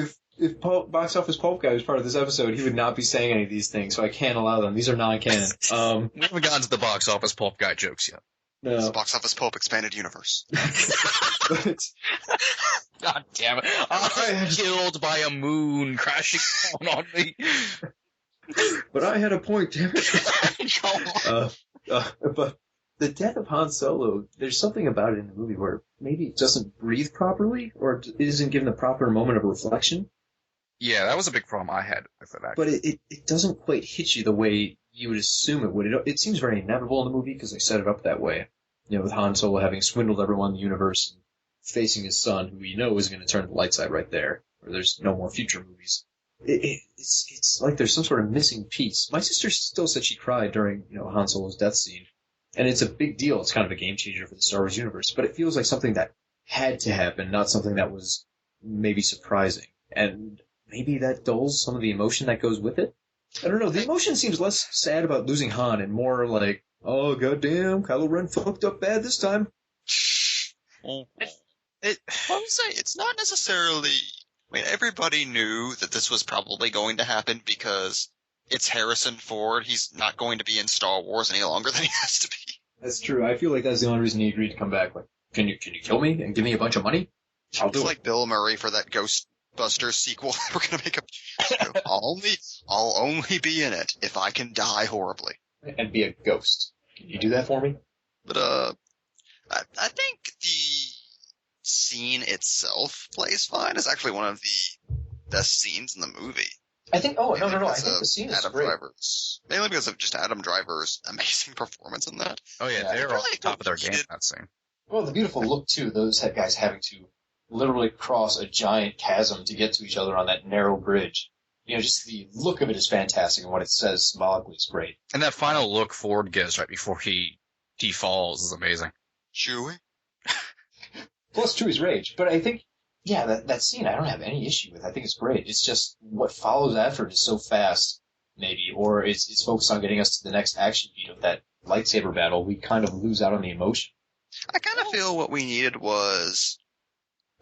Box Office Pulp guy was part of this episode, he would not be saying any of these things, so I can't allow them. These are non-canon. We haven't gotten to the Box Office Pulp guy jokes yet. No. It's the Box Office Pulp expanded universe. But, God damn it. I was killed by a moon crashing down on me. But I had a point, damn it. But the death of Han Solo, there's something about it in the movie where maybe it doesn't breathe properly, or it isn't given the proper moment of reflection. Yeah, that was a big problem I had with it, actually. But it doesn't quite hit you the way you would assume it would. It seems very inevitable in the movie because they set it up that way. With Han Solo having swindled everyone in the universe and facing his son, who we know is going to turn the light side right there, or there's no more future movies. It's like there's some sort of missing piece. My sister still said she cried during, Han Solo's death scene. And it's a big deal. It's kind of a game changer for the Star Wars universe. But it feels like something that had to happen, not something that was maybe surprising. And maybe that dulls some of the emotion that goes with it. I don't know. The emotion seems less sad about losing Han and more like, oh, goddamn, Kylo Ren fucked up bad this time. I would say it's not necessarily... everybody knew that this was probably going to happen because it's Harrison Ford. He's not going to be in Star Wars any longer than he has to be. That's true. I feel like that's the only reason he agreed to come back. Like, can you kill me and give me a bunch of money? I'll do it. It's like Bill Murray for that Ghostbusters sequel that we're going to make I'll only be in it if I can die horribly. And be a ghost. Can you do that for me? But, I think the scene itself plays fine. It's actually one of the best scenes in the movie. I think, I think the scene is Adam great. Mainly because of just Adam Driver's amazing performance in that. Oh yeah, they're really all top of their game in that scene. Well, the beautiful look too, those guys having to literally cross a giant chasm to get to each other on that narrow bridge. Just the look of it is fantastic, and what it says symbolically is great. And that final look Ford gives right before he falls is amazing. Chewie? Plus Chewie's rage. But I think, that scene I don't have any issue with. I think it's great. It's just what follows after it is so fast, maybe, or it's focused on getting us to the next action beat of that lightsaber battle. We kind of lose out on the emotion. I kind of feel what we needed was,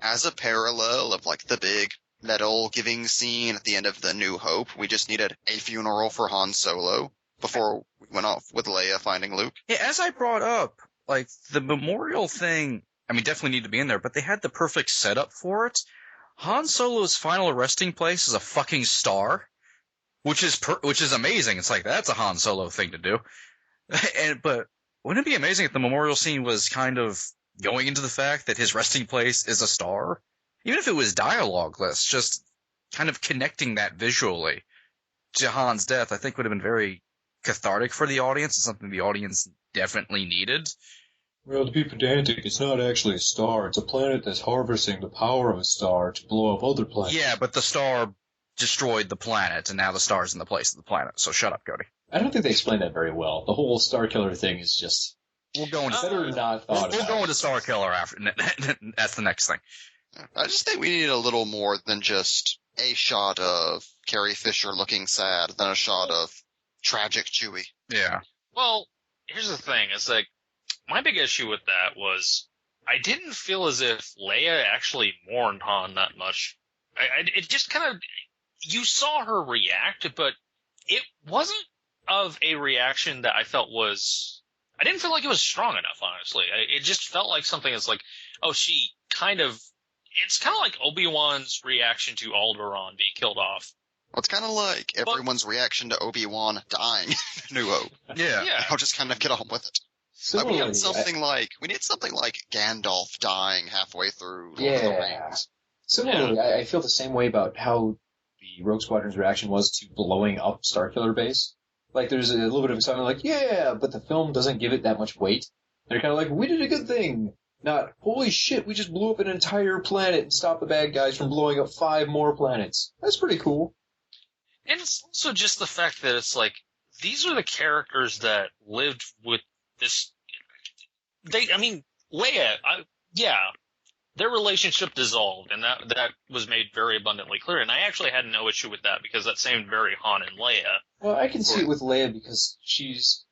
as a parallel of like the big medal giving scene at the end of The New Hope, we just needed a funeral for Han Solo before we went off with Leia finding Luke. Yeah, as I brought up, like the memorial thing, definitely need to be in there, but they had the perfect setup for it. Han Solo's final resting place is a fucking star, which is amazing. It's like, that's a Han Solo thing to do. But wouldn't it be amazing if the memorial scene was kind of going into the fact that his resting place is a star? Even if it was dialogueless, just kind of connecting that visually to Han's death, I think would have been very cathartic for the audience and something the audience definitely needed. Well, to be pedantic, it's not actually a star. It's a planet that's harvesting the power of a star to blow up other planets. Yeah, but the star destroyed the planet, and now the star's in the place of the planet, so shut up, Cody. I don't think they explained that very well. The whole Star Killer thing is just... We'll go into better not thought we'll about go it. into Star Killer after. That's the next thing. I just think we need a little more than just a shot of Carrie Fisher looking sad, then a shot of tragic Chewie. Yeah. Well, here's the thing. It's like, my big issue with that was I didn't feel as if Leia actually mourned Han that much. It just kind of, you saw her react, but it wasn't of a reaction that I felt was, I didn't feel like it was strong enough, honestly. It just felt like something that's like, oh, she kind of, it's kind of like Obi-Wan's reaction to Alderaan being killed off. Well, it's kind of like everyone's reaction to Obi-Wan dying in New Hope. Yeah. I'll just kind of get on with it. Similarly, we need something like Gandalf dying halfway through Lord of the Rings. Similarly, I feel the same way about how the Rogue Squadron's reaction was to blowing up Starkiller Base. Like, there's a little bit of something like, yeah, but the film doesn't give it that much weight. They're kind of like, we did a good thing. Not, holy shit, we just blew up an entire planet and stopped the bad guys from blowing up 5 more planets. That's pretty cool. And it's also just the fact that it's like, these are the characters that lived with this. Leia, their relationship dissolved, and that was made very abundantly clear. And I actually had no issue with that because that seemed very Han and Leia. Well, I can see it with Leia because she's,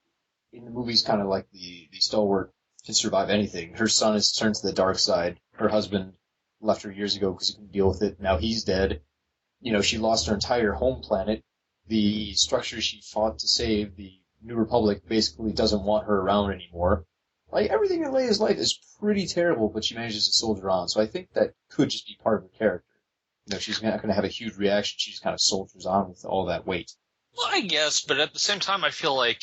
in the movies, kind of like the stalwart can survive anything. Her son has turned to the dark side. Her husband left her years ago because he couldn't deal with it. Now he's dead. You know, she lost her entire home planet. The structure she fought to save, the New Republic, basically doesn't want her around anymore. Like, everything in Leia's life is pretty terrible, but she manages to soldier on. So I think that could just be part of her character. You know, she's not going to have a huge reaction. She just kind of soldiers on with all that weight. Well, I guess, but at the same time, I feel like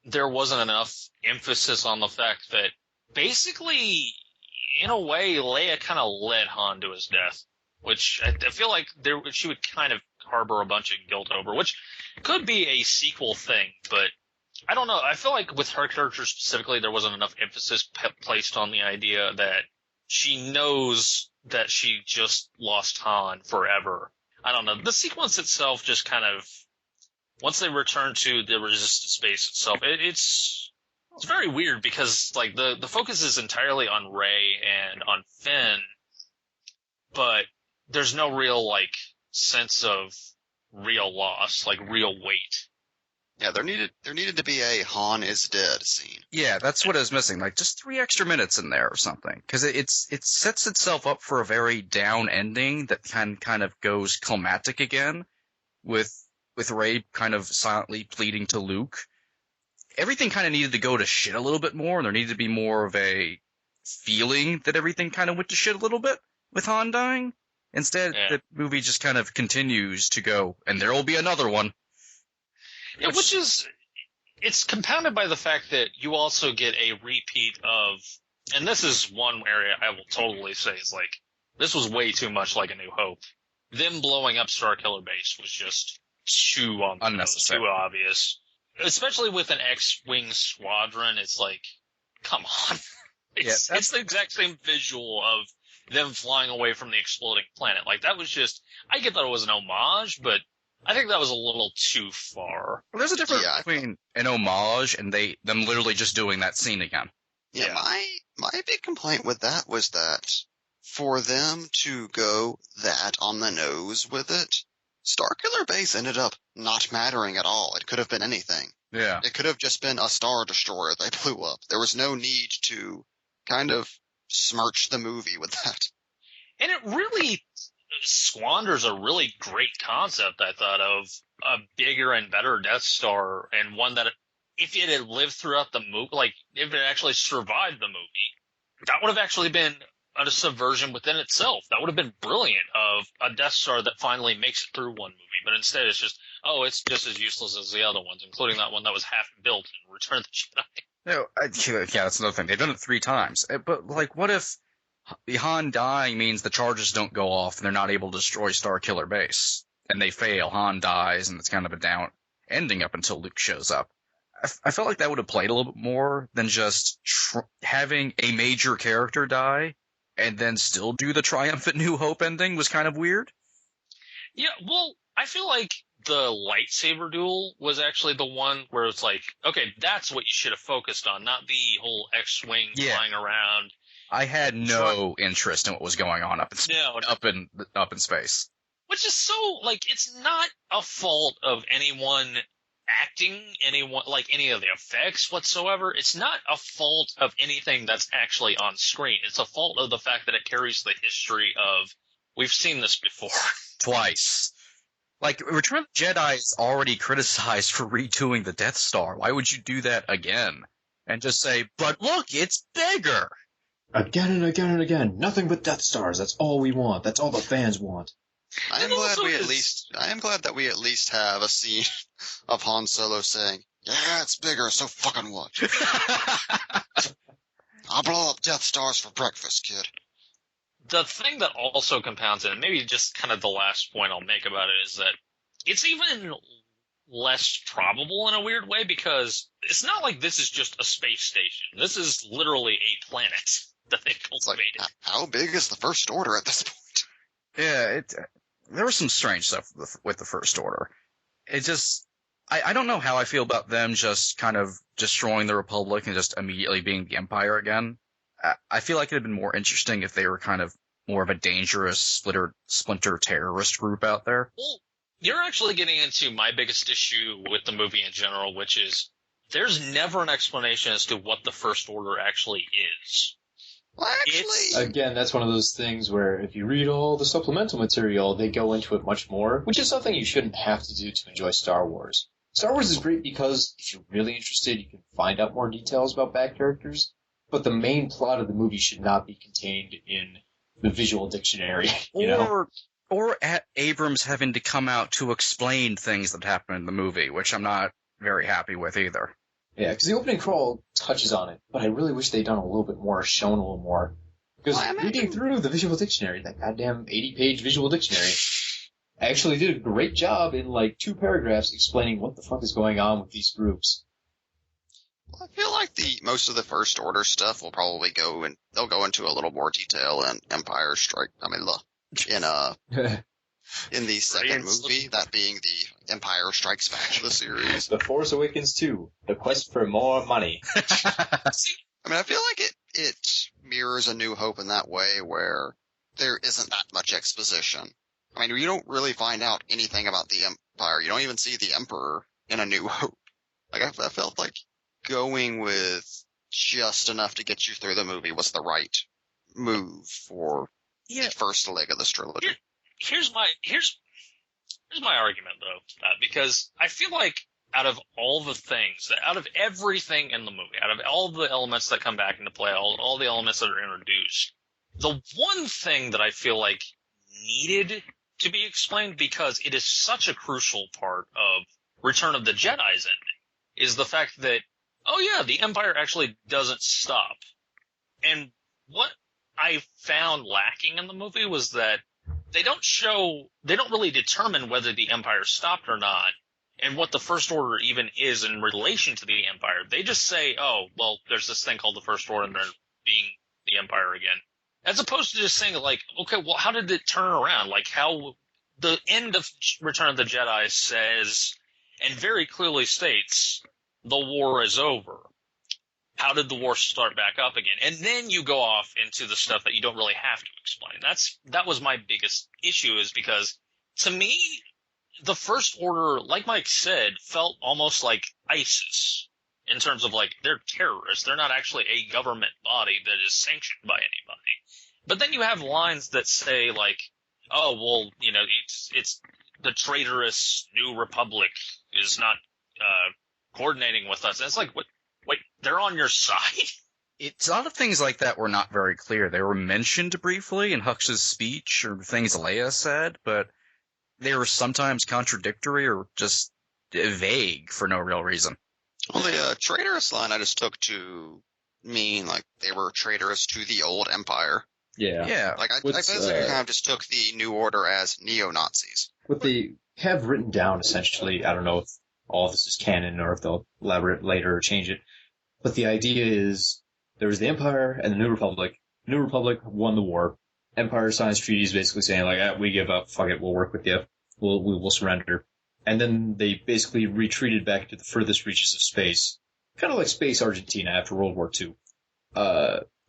there wasn't enough emphasis on the fact that basically, in a way, Leia kind of led Han to his death, which I feel like she would kind of harbor a bunch of guilt over, which could be a sequel thing, but I don't know. I feel like with her character specifically, there wasn't enough emphasis placed on the idea that she knows that she just lost Han forever. I don't know. The sequence itself just kind of, once they return to the Resistance base itself, it's very weird because like the focus is entirely on Rey and on Finn, but there's no real like sense of real loss, like real weight. Yeah, there needed to be a Han is dead scene. Yeah, that's what I was missing. Like, just 3 extra minutes in there or something. Because it sets itself up for a very down ending that kind of goes climactic again, with Rey kind of silently pleading to Luke. Everything kind of needed to go to shit a little bit more, and there needed to be more of a feeling that everything kind of went to shit a little bit with Han dying. Instead, the movie just kind of continues to go, and there will be another one. Yeah, which is, it's compounded by the fact that you also get a repeat of, and this is one area I will totally say is like, this was way too much like A New Hope. Them blowing up Starkiller Base was just too unnecessary, too obvious. Especially with an X-Wing squadron, it's like, come on. It's the exact same visual of them flying away from the exploding planet. Like, that was just, I get that it was an homage, but I think that was a little too far. Well, there's a difference between an homage and them literally just doing that scene again. Yeah, my big complaint with that was that for them to go that on the nose with it, Starkiller Base ended up not mattering at all. It could have been anything. Yeah. It could have just been a Star Destroyer they blew up. There was no need to kind of smirch the movie with that. And it really squanders a really great concept, I thought, of a bigger and better Death Star, and one that, if it had lived throughout the movie, like, if it actually survived the movie, that would have actually been a subversion within itself. That would have been brilliant, of a Death Star that finally makes it through one movie, but instead it's just, oh, it's just as useless as the other ones, including that one that was half built in Return of the Jedi. Yeah, that's another thing. They've done it 3 times. But, like, what if Han dying means the charges don't go off and they're not able to destroy Starkiller Base? And they fail, Han dies, and it's kind of a down ending up until Luke shows up. I felt like that would have played a little bit more than just having a major character die and then still do the triumphant New Hope ending was kind of weird. Yeah, well, I feel like the lightsaber duel was actually the one where it's like, okay, that's what you should have focused on, not the whole X-Wing flying around. I had no interest in what was going on up in space. Which is so, like, it's not a fault of anyone acting, any of the effects whatsoever. It's not a fault of anything that's actually on screen. It's a fault of the fact that it carries the history of, we've seen this before. Twice. Like, Return of the Jedi is already criticized for redoing the Death Star. Why would you do that again? And just say, but look, it's bigger! Again and again and again. Nothing but Death Stars. That's all we want. That's all the fans want. I am glad that we at least have a scene of Han Solo saying, "Yeah, it's bigger, so fucking what?" I'll blow up Death Stars for breakfast, kid. The thing that also compounds it, and maybe just kind of the last point I'll make about it, is that it's even less probable in a weird way, because it's not like this is just a space station. This is literally a planet that they cultivated. Like, how big is the First Order at this point? Yeah, there was some strange stuff with the First Order. It just, I don't know how I feel about them just kind of destroying the Republic and just immediately being the Empire again. I feel like it would have been more interesting if they were kind of more of a dangerous splinter terrorist group out there. Well, you're actually getting into my biggest issue with the movie in general, which is there's never an explanation as to what the First Order actually is. Well, actually, again, that's one of those things where if you read all the supplemental material, they go into it much more, which is something you shouldn't have to do to enjoy Star Wars. Star Wars is great because if you're really interested, you can find out more details about back characters, but the main plot of the movie should not be contained in the visual dictionary, Or at Abrams having to come out to explain things that happen in the movie, which I'm not very happy with either. Yeah, because the opening crawl touches on it, but I really wish they'd done a little bit more, shown a little more. Because reading through the visual dictionary, that goddamn 80-page visual dictionary, actually did a great job in like 2 paragraphs explaining what the fuck is going on with these groups. Well, I feel like most of the First Order stuff will probably they'll go into a little more detail in Empire Strike. In the second movie, that being the Empire Strikes Back of the series. The Force Awakens 2, The Quest for More Money. I mean, I feel like it mirrors A New Hope in that way, where there isn't that much exposition. I mean, you don't really find out anything about the Empire. You don't even see the Emperor in A New Hope. Like, I felt like going with just enough to get you through the movie was the right move for the first leg of this trilogy. Here's my argument though, because I feel like out of all the things, out of everything in the movie, out of all the elements that come back into play, all the elements that are introduced, the one thing that I feel like needed to be explained, because it is such a crucial part of Return of the Jedi's ending, is the fact that, oh yeah, the Empire actually doesn't stop. And what I found lacking in the movie was that they don't really determine whether the Empire stopped or not, and what the First Order even is in relation to the Empire. They just say, oh, well, there's this thing called the First Order, and they're being the Empire again. As opposed to just saying, like, okay, well, how did it turn around? Like, how the end of Return of the Jedi says, and very clearly states, the war is over. How did the war start back up again? And then you go off into the stuff that you don't really have to explain. That was my biggest issue, is because, to me, the First Order, like Mike said, felt almost like ISIS. In terms of, like, they're terrorists. They're not actually a government body that is sanctioned by anybody. But then you have lines that say, like, oh, well, it's the traitorous New Republic is not coordinating with us. And it's like, wait, they're on your side? A lot of things like that were not very clear. They were mentioned briefly in Hux's speech or things Leia said, but they were sometimes contradictory or just vague for no real reason. Well, the traitorous line I just took to mean like they were traitorous to the old empire. Yeah. Like I basically kind of just took the New Order as neo-Nazis. What they have written down, essentially, I don't know if all of this is canon or if they'll elaborate later or change it, but the idea is there was the Empire and the New Republic. New Republic won the war. Empire signs treaties basically saying, like, we give up, fuck it, we'll work with you, we'll surrender. And then they basically retreated back to the furthest reaches of space, kind of like Space Argentina after World War II.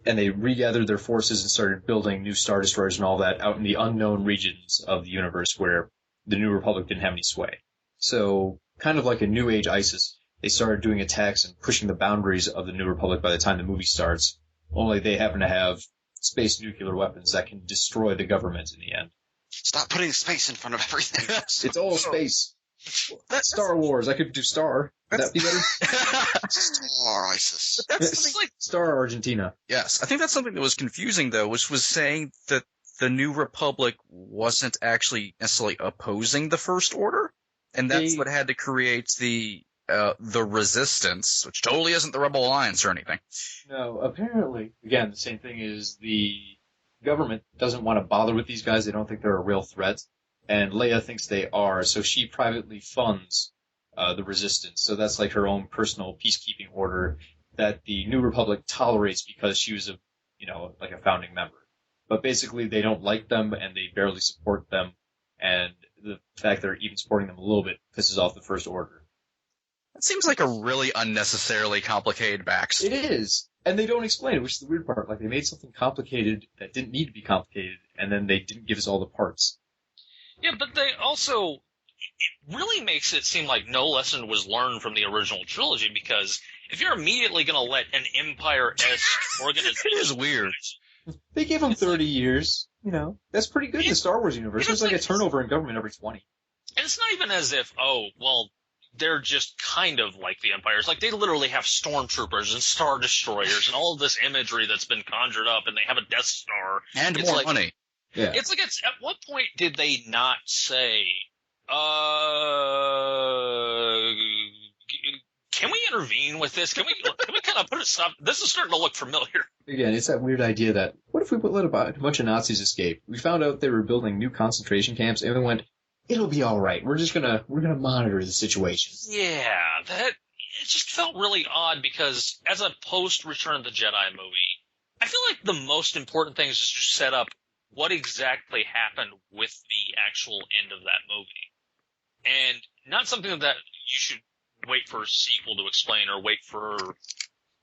And they regathered their forces and started building new Star Destroyers and all that out in the unknown regions of the universe where the New Republic didn't have any sway. So, kind of like a New Age ISIS, they started doing attacks and pushing the boundaries of the New Republic by the time the movie starts. Only they happen to have space nuclear weapons that can destroy the government in the end. Stop putting space in front of everything. It's all space. Star Wars. I could do Star. Would that be better? Star ISIS. That's like Star Argentina. Yes, I think that's something that was confusing though, which was saying that the New Republic wasn't actually necessarily opposing the First Order, and that's what had to create the Resistance, which totally isn't the Rebel Alliance or anything. No, apparently, again, the same thing is the government doesn't want to bother with these guys. They don't think they're a real threat. And Leia thinks they are, so she privately funds the Resistance. So that's like her own personal peacekeeping order that the New Republic tolerates because she was like a founding member. But basically they don't like them and they barely support them, and the fact they're even supporting them a little bit pisses off the First Order. That seems like a really unnecessarily complicated backstory. It is. And they don't explain it, which is the weird part. Like, they made something complicated that didn't need to be complicated, and then they didn't give us all the parts. Yeah, but they also, it really makes it seem like no lesson was learned from the original trilogy, because if you're immediately going to let an Empire-esque organization... It is weird. They gave them 30 years, That's pretty good in the Star Wars universe. There's like a turnover in government every 20. And it's not even as if, they're just kind of like the Empires. Like, they literally have stormtroopers and Star Destroyers and all of this imagery that's been conjured up, and they have a Death Star. And it's more money. Yeah. It's like, at what point did they not say, can we intervene with this? Can we kind of put a stop? This is starting to look familiar. Again, it's that weird idea that, what if we let a bunch of Nazis escape? We found out they were building new concentration camps, and we went, it'll be alright. We're gonna monitor the situation. Yeah, it just felt really odd, because as a post-Return of the Jedi movie, I feel like the most important thing is just to set up what exactly happened with the actual end of that movie. And not something that you should wait for a sequel to explain, or wait for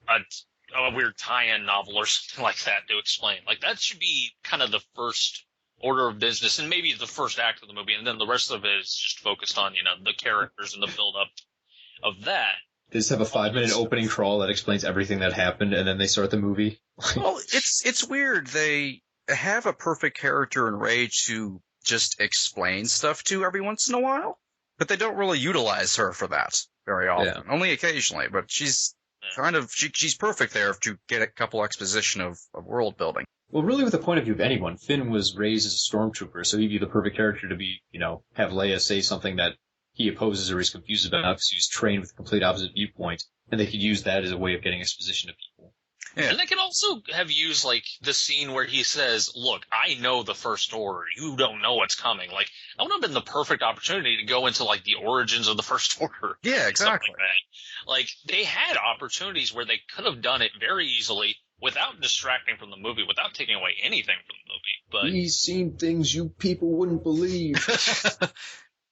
a weird tie-in novel or something like that to explain. Like, that should be kind of the first order of business, and maybe the first act of the movie, and then the rest of it is just focused on, the characters and the build-up of that. They just have a 5-minute opening crawl that explains everything that happened, and then they start the movie. Well, it's weird. They have a perfect character in Rey to just explain stuff to every once in a while, but they don't really utilize her for that very often. Yeah. Only occasionally, but she's she's perfect there to get a couple exposition of world building. Well, really, with the point of view of anyone, Finn was raised as a stormtrooper, so he'd be the perfect character to be, have Leia say something that he opposes or is confused about, because he was trained with a complete opposite viewpoint, and they could use that as a way of getting exposition to people. Yeah. And they could also have used, the scene where he says, look, I know the First Order. You don't know what's coming. That would have been the perfect opportunity to go into, the origins of the First Order. Yeah, exactly. They had opportunities where they could have done it very easily without distracting from the movie, without taking away anything from the movie. But he's seen things you people wouldn't believe.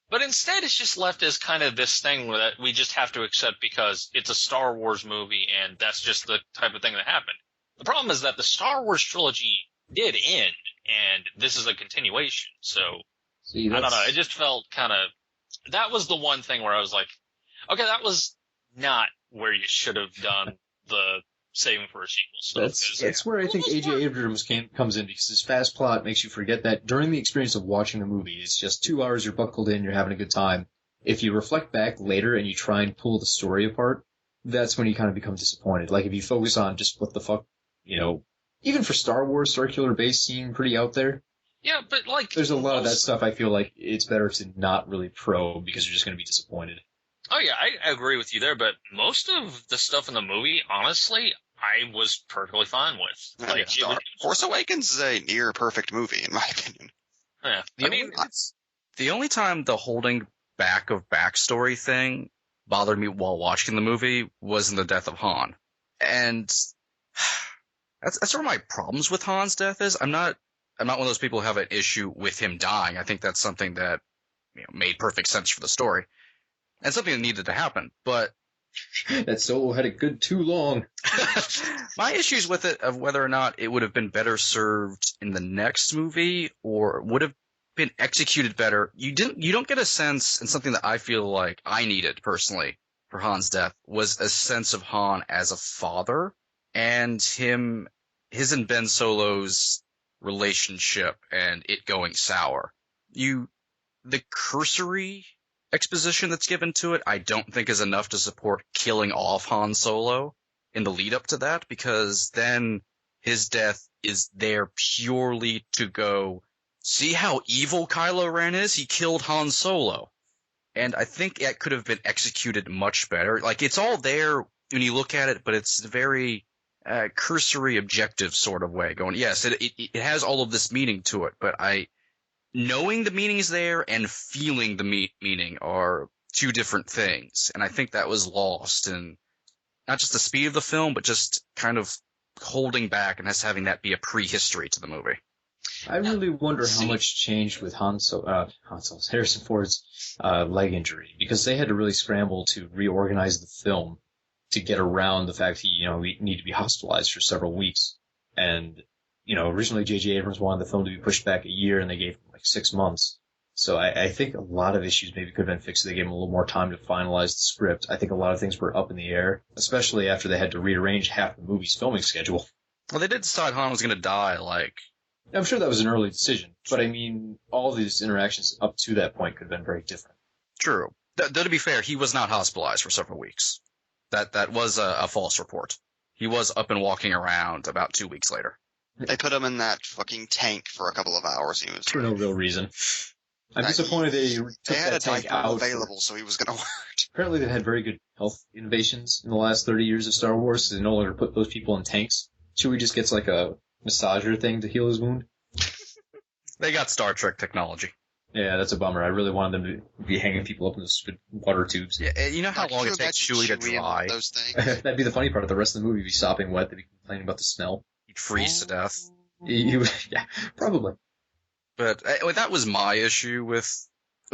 But instead, it's just left as kind of this thing that we just have to accept because it's a Star Wars movie, and that's just the type of thing that happened. The problem is that the Star Wars trilogy did end, and this is a continuation. So, I don't know. It just felt kind of... That was the one thing where I was like, okay, that was not where you should have done the saving for a sequel stuff. That's where I think A.J. Abrams comes in, because his fast plot makes you forget that during the experience of watching the movie, it's just 2 hours, you're buckled in, you're having a good time. If you reflect back later and you try and pull the story apart, that's when you kind of become disappointed. If you focus on just what the fuck, even for Star Wars, circular base seemed pretty out there. Yeah, but there's a lot of that stuff I feel like it's better to not really probe, because you're just going to be disappointed. Oh yeah, I agree with you there, but most of the stuff in the movie, honestly, I was perfectly fine with. Yeah, Like, Force Awakens is a near perfect movie, in my opinion. yeah. The only time the holding back of backstory thing bothered me while watching the movie was in the death of Han. And that's where my problems with Han's death is. I'm not one of those people who have an issue with him dying. I think that's something that made perfect sense for the story. And something that needed to happen. But that solo had it good too long. my issues with it of whether or not it would have been better served in the next movie or would have been executed better. You don't get a sense, and something that I feel like I needed personally for Han's death was a sense of Han as a father and his and Ben Solo's relationship and it going sour. The cursory exposition that's given to it, I don't think is enough to support killing off Han Solo in the lead up to that, because then his death is there purely to go, see how evil Kylo Ren is? He killed Han Solo. And I think it could have been executed much better. Like, it's all there when you look at it, but it's a very cursory, objective sort of way going, yes, it has all of this meaning to it, but knowing the meaning's there and feeling the meaning are two different things. And I think that was lost in not just the speed of the film, but just kind of holding back and us having that be a prehistory to the movie. I really wonder how much changed with Harrison Ford's leg injury, because they had to really scramble to reorganize the film to get around the fact he need to be hospitalized for several weeks. And originally J.J. Abrams wanted the film to be pushed back a year, and they gave him like 6 months. So I think a lot of issues maybe could have been fixed if they gave him a little more time to finalize the script. I think a lot of things were up in the air, especially after they had to rearrange half the movie's filming schedule. Well, they did decide Han was going to die, I'm sure that was an early decision, but I mean, all these interactions up to that point could have been very different. True. Though to be fair, he was not hospitalized for several weeks. That was a false report. He was up and walking around about 2 weeks later. They put him in that fucking tank for a couple of hours. He was for no real reason. I'm disappointed they took had that a tank diaper out. available, so he was going to work. Apparently they've had very good health innovations in the last 30 years of Star Wars, so they no longer put those people in tanks. Chewie just gets like a massager thing to heal his wound. They got Star Trek technology. Yeah, that's a bummer. I really wanted them to be hanging people up in those stupid water tubes. Yeah, you know how long it takes Chewie to dry? Those things? That'd be the funny part. The rest of the movie would be sopping wet. They'd be complaining about the smell. He'd freeze to death. Yeah, probably. But that was my issue with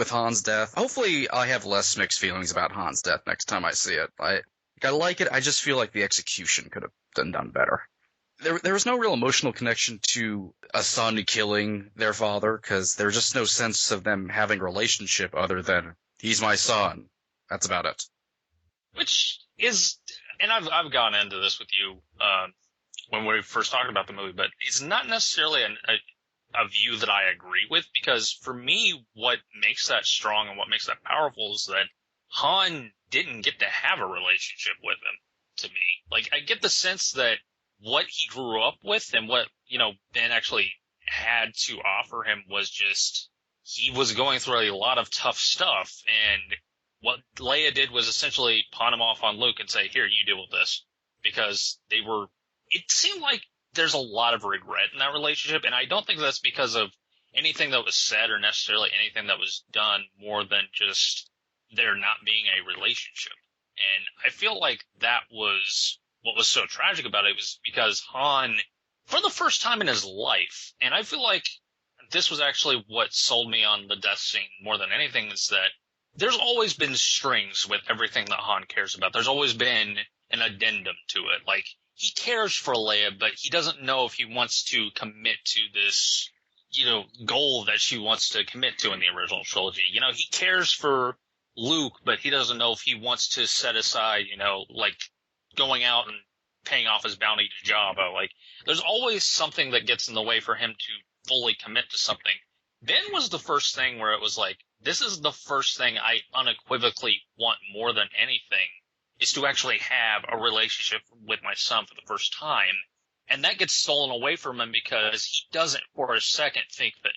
Han's death. Hopefully I have less mixed feelings about Han's death next time I see it. I like it. I just feel like the execution could have been done better. There was no real emotional connection to a son killing their father, because there's just no sense of them having a relationship other than, he's my son. That's about it. Which is, and I've gone into this with you when we first talked about the movie, but it's not necessarily a view that I agree with, because for me, what makes that strong and what makes that powerful is that Han didn't get to have a relationship with him, to me. Like, I get the sense that what he grew up with and what, Ben actually had to offer him was just, he was going through a lot of tough stuff, and what Leia did was essentially pawn him off on Luke and say, here, you deal with this. Because it seemed like there's a lot of regret in that relationship, and I don't think that's because of anything that was said or necessarily anything that was done, more than just there not being a relationship. And I feel like that was what was so tragic about it, was because Han, for the first time in his life, and I feel like this was actually what sold me on the death scene more than anything, is that there's always been strings with everything that Han cares about. There's always been an addendum to it. Like, he cares for Leia, but he doesn't know if he wants to commit to this, goal that she wants to commit to in the original trilogy. He cares for Luke, but he doesn't know if he wants to set aside, like, going out and paying off his bounty to Jabba. Like, there's always something that gets in the way for him to fully commit to something. Ben was the first thing where it was like, this is the first thing I unequivocally want more than anything, is to actually have a relationship with my son for the first time. And that gets stolen away from him because he doesn't for a second think that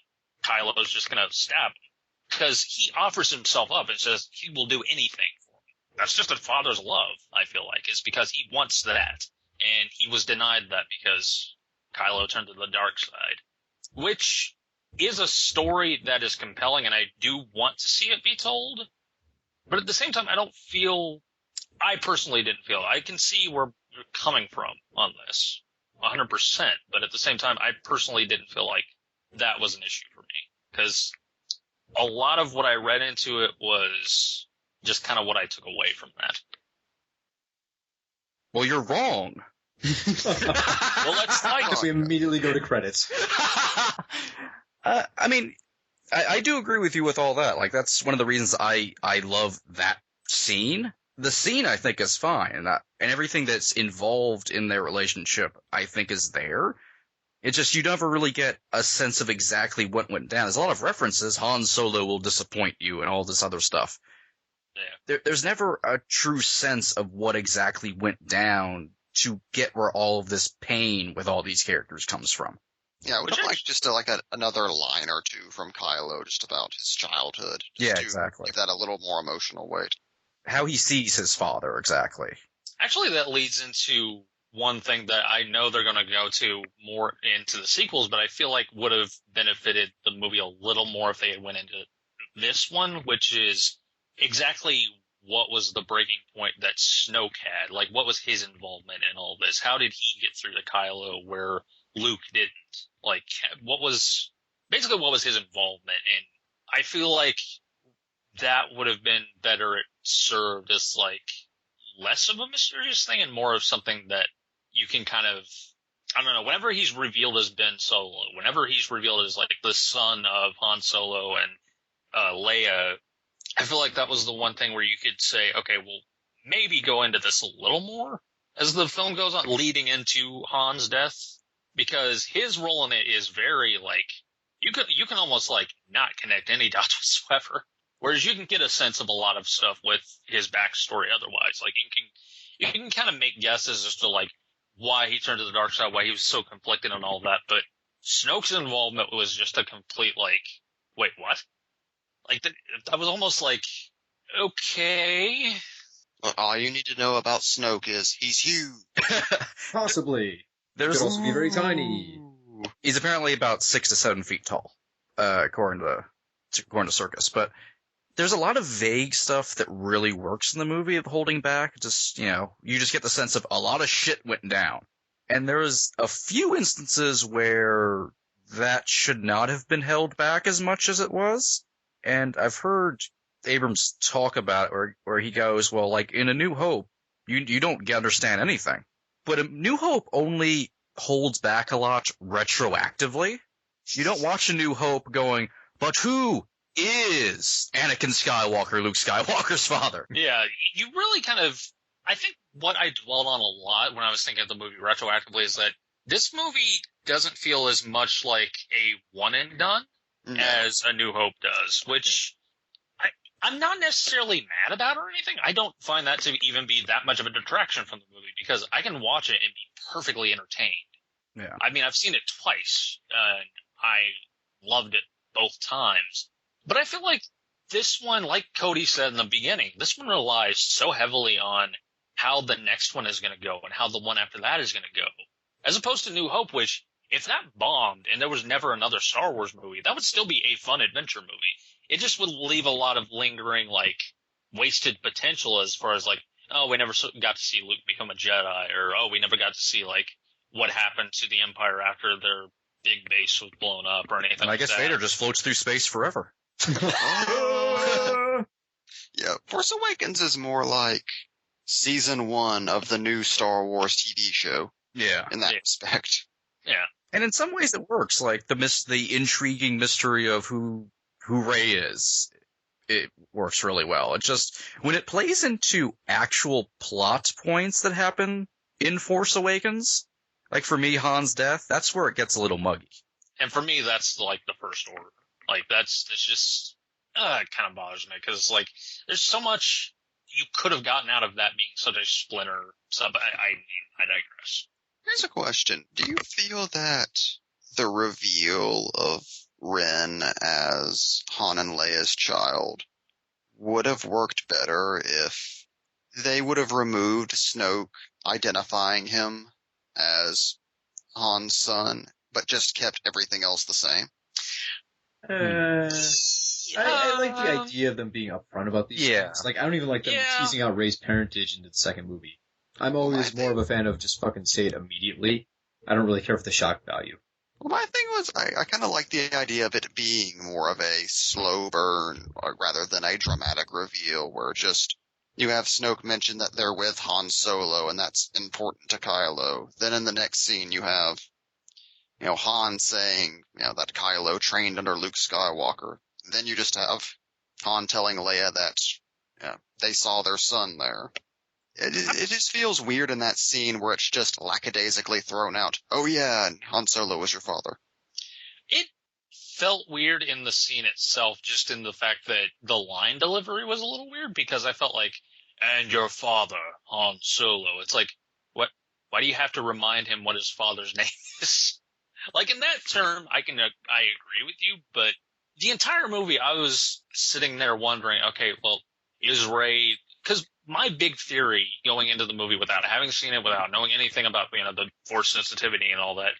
Kylo is just going to stab him. Because he offers himself up and says he will do anything for him. that's just a father's love, I feel like, is because he wants that. And he was denied that because Kylo turned to the dark side. Which is a story that is compelling, and I do want to see it be told. But at the same time, I personally didn't feel, I can see where you're coming from on this, 100%. But at the same time, I personally didn't feel like that was an issue for me. Because a lot of what I read into it was just kind of what I took away from that. Well, you're wrong. Well, let's like We immediately go to credits. I mean, I do agree with you with all that. Like, that's one of the reasons I love that scene. The scene, I think, is fine. And everything that's involved in their relationship, I think, is there. It's just you never really get a sense of exactly what went down. There's a lot of references. Han Solo will disappoint you and all this other stuff. Yeah. There's never a true sense of what exactly went down to get where all of this pain with all these characters comes from. Yeah, I would have liked just another line or two from Kylo just about his childhood. Yeah, exactly. Give that a little more emotional weight. How he sees his father, exactly. Actually, that leads into one thing that I know they're going to go to more into the sequels, but I feel like would have benefited the movie a little more if they had went into this one, which is exactly what was the breaking point that Snoke had. Like, what was his involvement in all this? How did he get through to Kylo where Luke didn't? Like, what was his involvement? And I feel like that would have been better served as, like, less of a mysterious thing and more of something that you can kind of, I don't know, whenever he's revealed as Ben Solo, whenever he's revealed as, like, the son of Han Solo and Leia, I feel like that was the one thing where you could say, okay, well, maybe go into this a little more as the film goes on, leading into Han's death, because his role in it is very, like, you can almost, like, not connect any dots whatsoever. Whereas you can get a sense of a lot of stuff with his backstory otherwise. Like, you can kind of make guesses as to, like, why he turned to the dark side, why he was so conflicted and all that, but Snoke's involvement was just a complete, like, wait, what? Like, that was almost like, okay. Well, all you need to know about Snoke is he's huge. Possibly. Could also be very tiny. He's apparently about 6 to 7 feet tall, according to Circus. But there's a lot of vague stuff that really works in the movie of holding back. Just, you just get the sense of a lot of shit went down. And there was a few instances where that should not have been held back as much as it was. And I've heard Abrams talk about it where he goes, well, like in A New Hope, you don't understand anything. But A New Hope only holds back a lot retroactively. You don't watch A New Hope going, but who is Anakin Skywalker, Luke Skywalker's father? Yeah, you really kind of, I think what I dwelled on a lot when I was thinking of the movie retroactively is that this movie doesn't feel as much like a one and done as A New Hope does, which I'm not necessarily mad about or anything. I don't find that to even be that much of a detraction from the movie because I can watch it and be perfectly entertained. Yeah. I mean, I've seen it twice and I loved it both times. But I feel like this one, like Cody said in the beginning, this one relies so heavily on how the next one is going to go and how the one after that is going to go. As opposed to New Hope, which, if that bombed and there was never another Star Wars movie, that would still be a fun adventure movie. It just would leave a lot of lingering, like, wasted potential as far as, like, oh, we never got to see Luke become a Jedi, or, oh, we never got to see, like, what happened to the Empire after their big base was blown up or anything and like I guess that. Vader just floats through space forever. Yeah, Force Awakens is more like season 1 of the new Star Wars TV show. Yeah. In that respect. Yeah. And in some ways it works, like the intriguing mystery of who Rey is. It works really well. It just, when it plays into actual plot points that happen in Force Awakens, like for me, Han's death, that's where it gets a little muggy. And for me, that's like the First Order. Like it's just, it kind of bothers me because like there's so much you could have gotten out of that being such a splinter sub. I digress. Here's a question. Do you feel that the reveal of Ren as Han and Leia's child would have worked better if they would have removed Snoke identifying him as Han's son, but just kept everything else the same. I like the idea of them being upfront about these things. Like, I don't even like them teasing out Rey's parentage into the second movie. I'm always more of a fan of just fucking say it immediately. I don't really care for the shock value. Well, my thing was, I kind of like the idea of it being more of a slow burn rather than a dramatic reveal where just you have Snoke mention that they're with Han Solo and that's important to Kylo. Then in the next scene you have, Han saying, that Kylo trained under Luke Skywalker. Then you just have Han telling Leia that they saw their son there. It just feels weird in that scene where it's just lackadaisically thrown out. Oh yeah, and Han Solo was your father. It felt weird in the scene itself, just in the fact that the line delivery was a little weird, because I felt like, and your father, Han Solo. It's like, what? Why do you have to remind him what his father's name is? Like, in that term, I agree with you, but the entire movie, I was sitting there wondering, okay, well, is Rey, because my big theory going into the movie without having seen it, without knowing anything about, the force sensitivity and all that,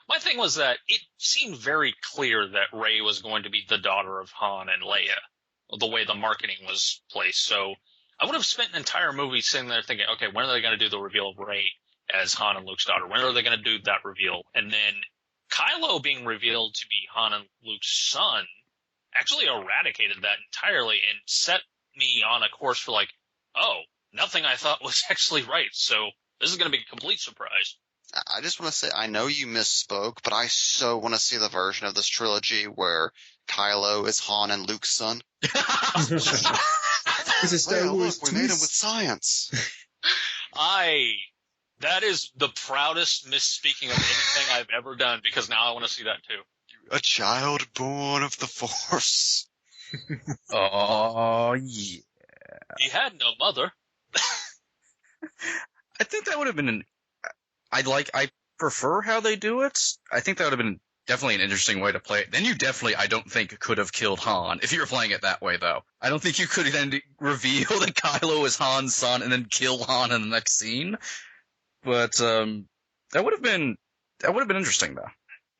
my thing was that it seemed very clear that Rey was going to be the daughter of Han and Leia, the way the marketing was placed. So I would have spent an entire movie sitting there thinking, okay, when are they going to do the reveal of Rey as Han and Luke's daughter? When are they going to do that reveal? And then Kylo being revealed to be Han and Luke's son actually eradicated that entirely and set me on a course for like, oh, nothing I thought was actually right, so this is going to be a complete surprise. I just want to say, I know you misspoke, but I so want to see the version of this trilogy where Kylo is Han and Luke's son. Look, we made him with science. That is the proudest misspeaking of anything I've ever done, because now I want to see that too. A child born of the Force. Oh, yeah. He had no mother. I think that would have been I prefer how they do it. I think that would have been definitely an interesting way to play it. Then you definitely, I don't think, could have killed Han if you were playing it that way, though. I don't think you could then reveal that Kylo is Han's son and then kill Han in the next scene. But that would have been interesting, though.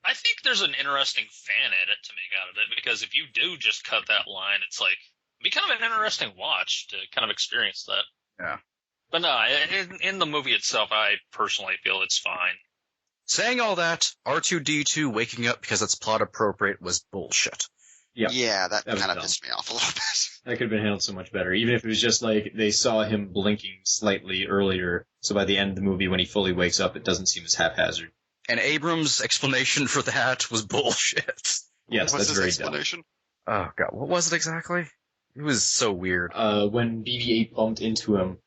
I think there's an interesting fan edit to make out of it, because if you do just cut that line, it's like, it'd be kind of an interesting watch to kind of experience that. Yeah. But no, in the movie itself, I personally feel it's fine. Saying all that, R2-D2 waking up because it's plot appropriate was bullshit. Yeah, that kind of pissed me off a little bit. That could have been handled so much better, even if it was just like they saw him blinking slightly earlier, so by the end of the movie when he fully wakes up, it doesn't seem as haphazard. And Abrams' explanation for that was bullshit. Yes, What's that's his very explanation? Oh god, what was it exactly? It was so weird. When BB-8 bumped into him,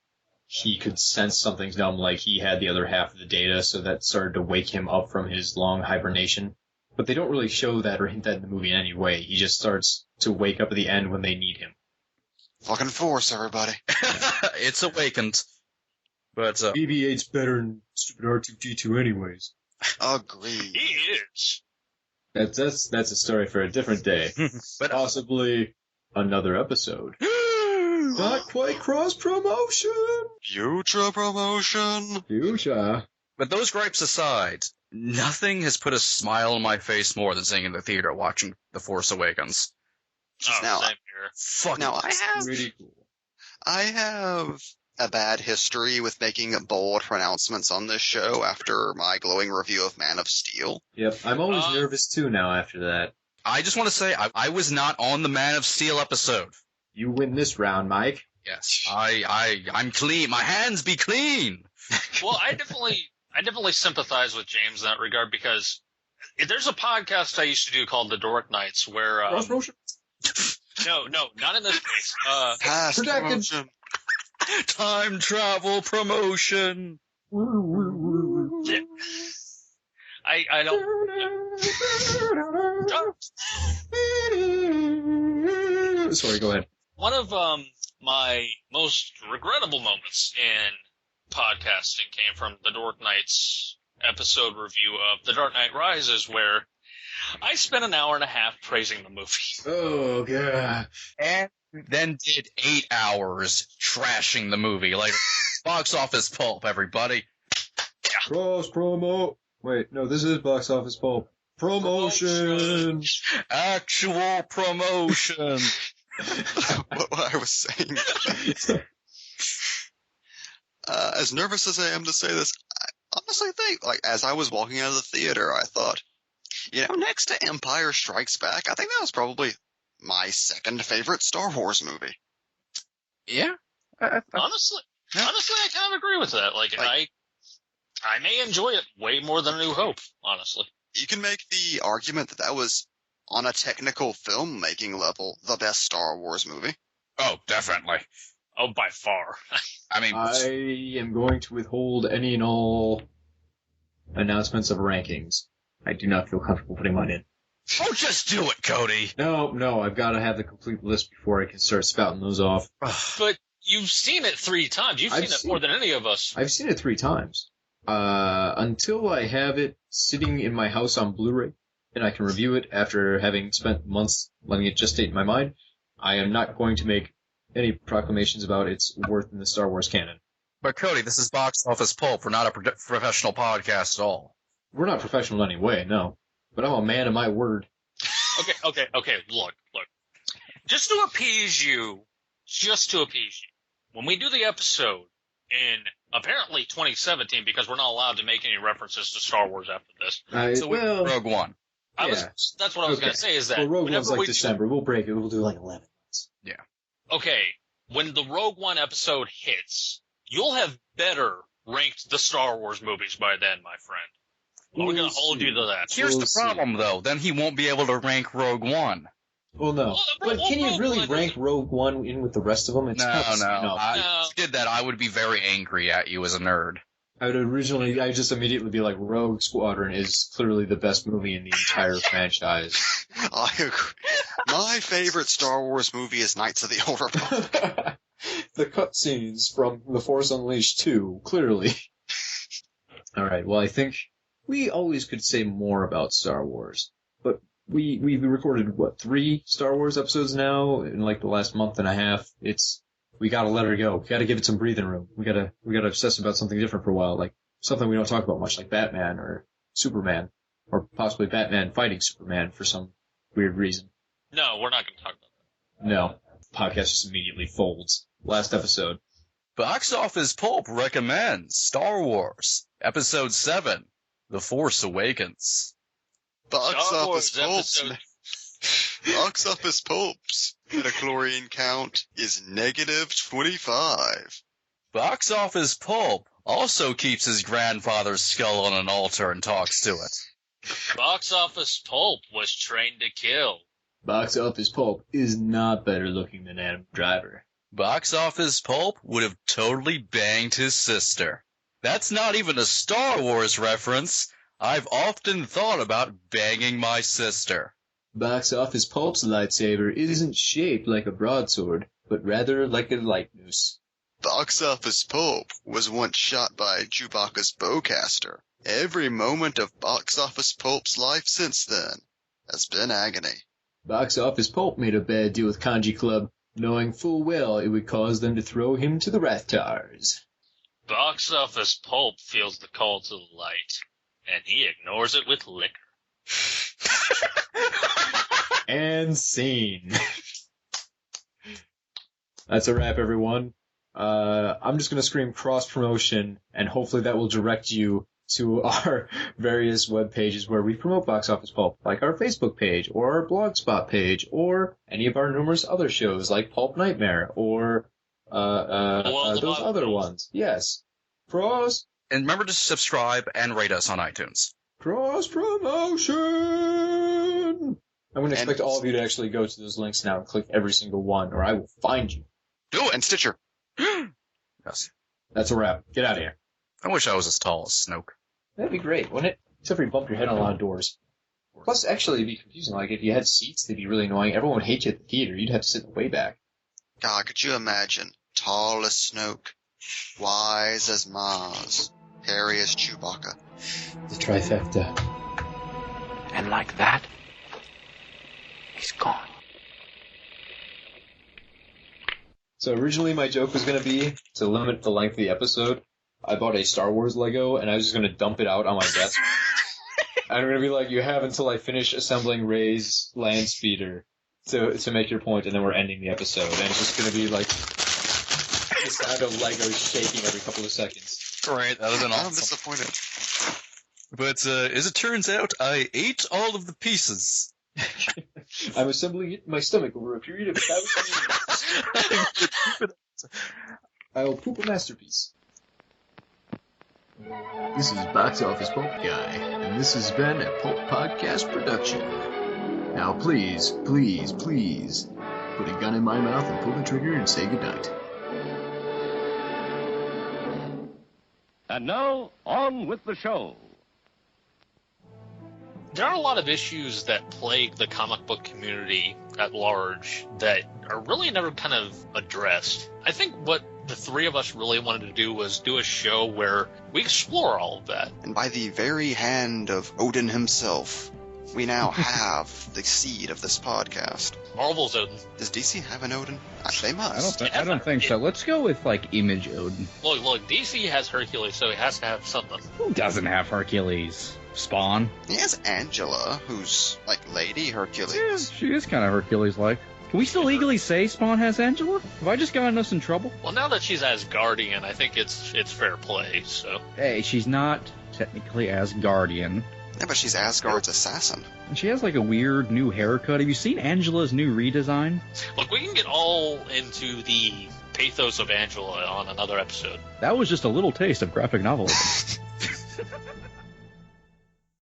he could sense something's dumb, like he had the other half of the data, so that started to wake him up from his long hibernation. But they don't really show that or hint that in the movie in any way. He just starts to wake up at the end when they need him. Fucking Force, everybody. It's awakened. But BB-8's better than stupid R2-D2 anyways. Agreed. He is. That's a story for a different day. But possibly another episode. Not quite cross-promotion! Future promotion! Future. But those gripes aside, nothing has put a smile on my face more than sitting in the theater watching The Force Awakens. Oh, Now, same here. Fuck. Now, Pretty cool. I have a bad history with making bold pronouncements on this show after my glowing review of Man of Steel. Yep, I'm always nervous too now after that. I just want to say, I was not on the Man of Steel episode. You win this round, Mike. Yes. I'm clean. My hands be clean. Well, I definitely sympathize with James in that regard, because there's a podcast I used to do called The Dork Nights where Cross-promotion? No, not in this case. Past promotion. Time travel promotion. Yeah. I don't. Sorry, go ahead. One of my most regrettable moments in podcasting came from the Dork Nights episode review of The Dark Knight Rises, where I spent an hour and a half praising the movie. Oh, God. And then did 8 hours trashing the movie. Like, Box Office Pulp, everybody. Cross promo. Wait, no, this is Box Office Pulp. Promotion. Actual promotion. What I was saying. As nervous as I am to say this, I honestly think, like, as I was walking out of the theater, I thought, next to Empire Strikes Back, I think that was probably my second favorite Star Wars movie. Yeah. Honestly, I kind of agree with that. Like, I may enjoy it way more than A New Hope, honestly. You can make the argument that was, on a technical filmmaking level, the best Star Wars movie. Oh, definitely. Oh, by far. I mean, I am going to withhold any and all announcements of rankings. I do not feel comfortable putting mine in. oh, just do it, Cody. No, I've got to have the complete list before I can start spouting those off. But you've seen it 3 times. You've seen it more than any of us. I've seen it 3 times. Until I have it sitting in my house on Blu-ray, and I can review it after having spent months letting it gestate in my mind, I am not going to make any proclamations about its worth in the Star Wars canon. But Cody, this is Box Office Pulp. We're not a professional podcast at all. We're not professional in any way, no. But I'm a man of my word. Okay, look. Just to appease you, when we do the episode in apparently 2017, because we're not allowed to make any references to Star Wars after this. Rogue One. That's what I was going to say is that. Well, Rogue One's like December. We'll break it. We'll do like 11 months. Yeah. Okay, when the Rogue One episode hits, you'll have better ranked the Star Wars movies by then, my friend. We're going to hold you to that. Here's the problem, though. Then he won't be able to rank Rogue One. Well, no. But can you really rank Rogue One in with the rest of them? It's No. tough. If you did that, I would be very angry at you as a nerd. I'd just immediately be like, Rogue Squadron is clearly the best movie in the entire franchise. I agree. My favorite Star Wars movie is Knights of the Old Republic. The cutscenes from The Force Unleashed 2, clearly. Alright, well, I think we always could say more about Star Wars. But we've recorded, 3 Star Wars episodes now in like the last month and a half. We gotta let her go. We gotta give it some breathing room. We gotta obsess about something different for a while, like something we don't talk about much, like Batman or Superman, or possibly Batman fighting Superman for some weird reason. No, we're not going to talk about that. No. Podcast just immediately folds. Last episode. Box Office Pulp recommends Star Wars, Episode 7, The Force Awakens. Box Star Office Wars Pulp's Box Office Pulp's midichlorian count is -25. Box Office Pulp also keeps his grandfather's skull on an altar and talks to it. Box Office Pulp was trained to kill. Box Office Pulp is not better looking than Adam Driver. Box Office Pulp would have totally banged his sister. That's not even a Star Wars reference. I've often thought about banging my sister. Box Office Pulp's lightsaber isn't shaped like a broadsword, but rather like a light noose. Box Office Pulp was once shot by Chewbacca's bowcaster. Every moment of Box Office Pulp's life since then has been agony. Box Office Pulp made a bad deal with Kanji Club, knowing full well it would cause them to throw him to the Rathtars. Box Office Pulp feels the call to the light, and he ignores it with liquor. And scene. That's a wrap, everyone. I'm just going to scream cross-promotion, and hopefully that will direct you to our various web pages where we promote Box Office Pulp, like our Facebook page, or our Blogspot page, or any of our numerous other shows, like Pulp Nightmare, or those other ones. Yes. Cross. And remember to subscribe and rate us on iTunes. Cross-promotion! I'm going to expect all of you to actually go to those links now and click every single one, or I will find you. Do it! And Stitcher. Yes. That's a wrap. Get out of here. I wish I was as tall as Snoke. That'd be great, wouldn't it? Except for you bump your head on a lot of doors. Plus, actually, it'd be confusing. Like, if you had seats, they'd be really annoying. Everyone would hate you at the theater. You'd have to sit in the way back. God, could you imagine? Tall as Snoke, wise as Maz, hairy as Chewbacca. The trifecta. And like that, he's gone. So originally my joke was going to be to limit the length of the episode. I bought a Star Wars Lego and I was just going to dump it out on my desk. I'm going to be like, you have until I finish assembling Rey's land speeder to make your point, and then we're ending the episode. And it's just going to be like the sound of Legos shaking every couple of seconds. Great, that would have been awesome. I'm disappointed. But as it turns out, I ate all of the pieces. I'm assembling it in my stomach over a period of 1,000 years. I'll poop a masterpiece. This is Box Office Pulp Guy, and this has been a Pulp Podcast production. Now please, please, please, put a gun in my mouth and pull the trigger and say goodnight. And now, on with the show. There are a lot of issues that plague the comic book community at large that are really never kind of addressed. I think what the three of us really wanted to do was do a show where we explore all of that. And by the very hand of Odin himself, we now have the seed of this podcast. Marvel's Odin. Does DC have an Odin? They must. I don't think so. Let's go with, like, Image Odin. Look, DC has Hercules, so he has to have something. Who doesn't have Hercules? Spawn? He has Angela, who's, like, Lady Hercules. Yeah, she is kind of Hercules-like. Can we still legally say Spawn has Angela? Have I just gotten us in trouble? Well, now that she's Asgardian, I think it's fair play, so... Hey, she's not technically Asgardian. Yeah, but she's Asgard's assassin. And she has, like, a weird new haircut. Have you seen Angela's new redesign? Look, we can get all into the pathos of Angela on another episode. That was just a little taste of graphic novelism.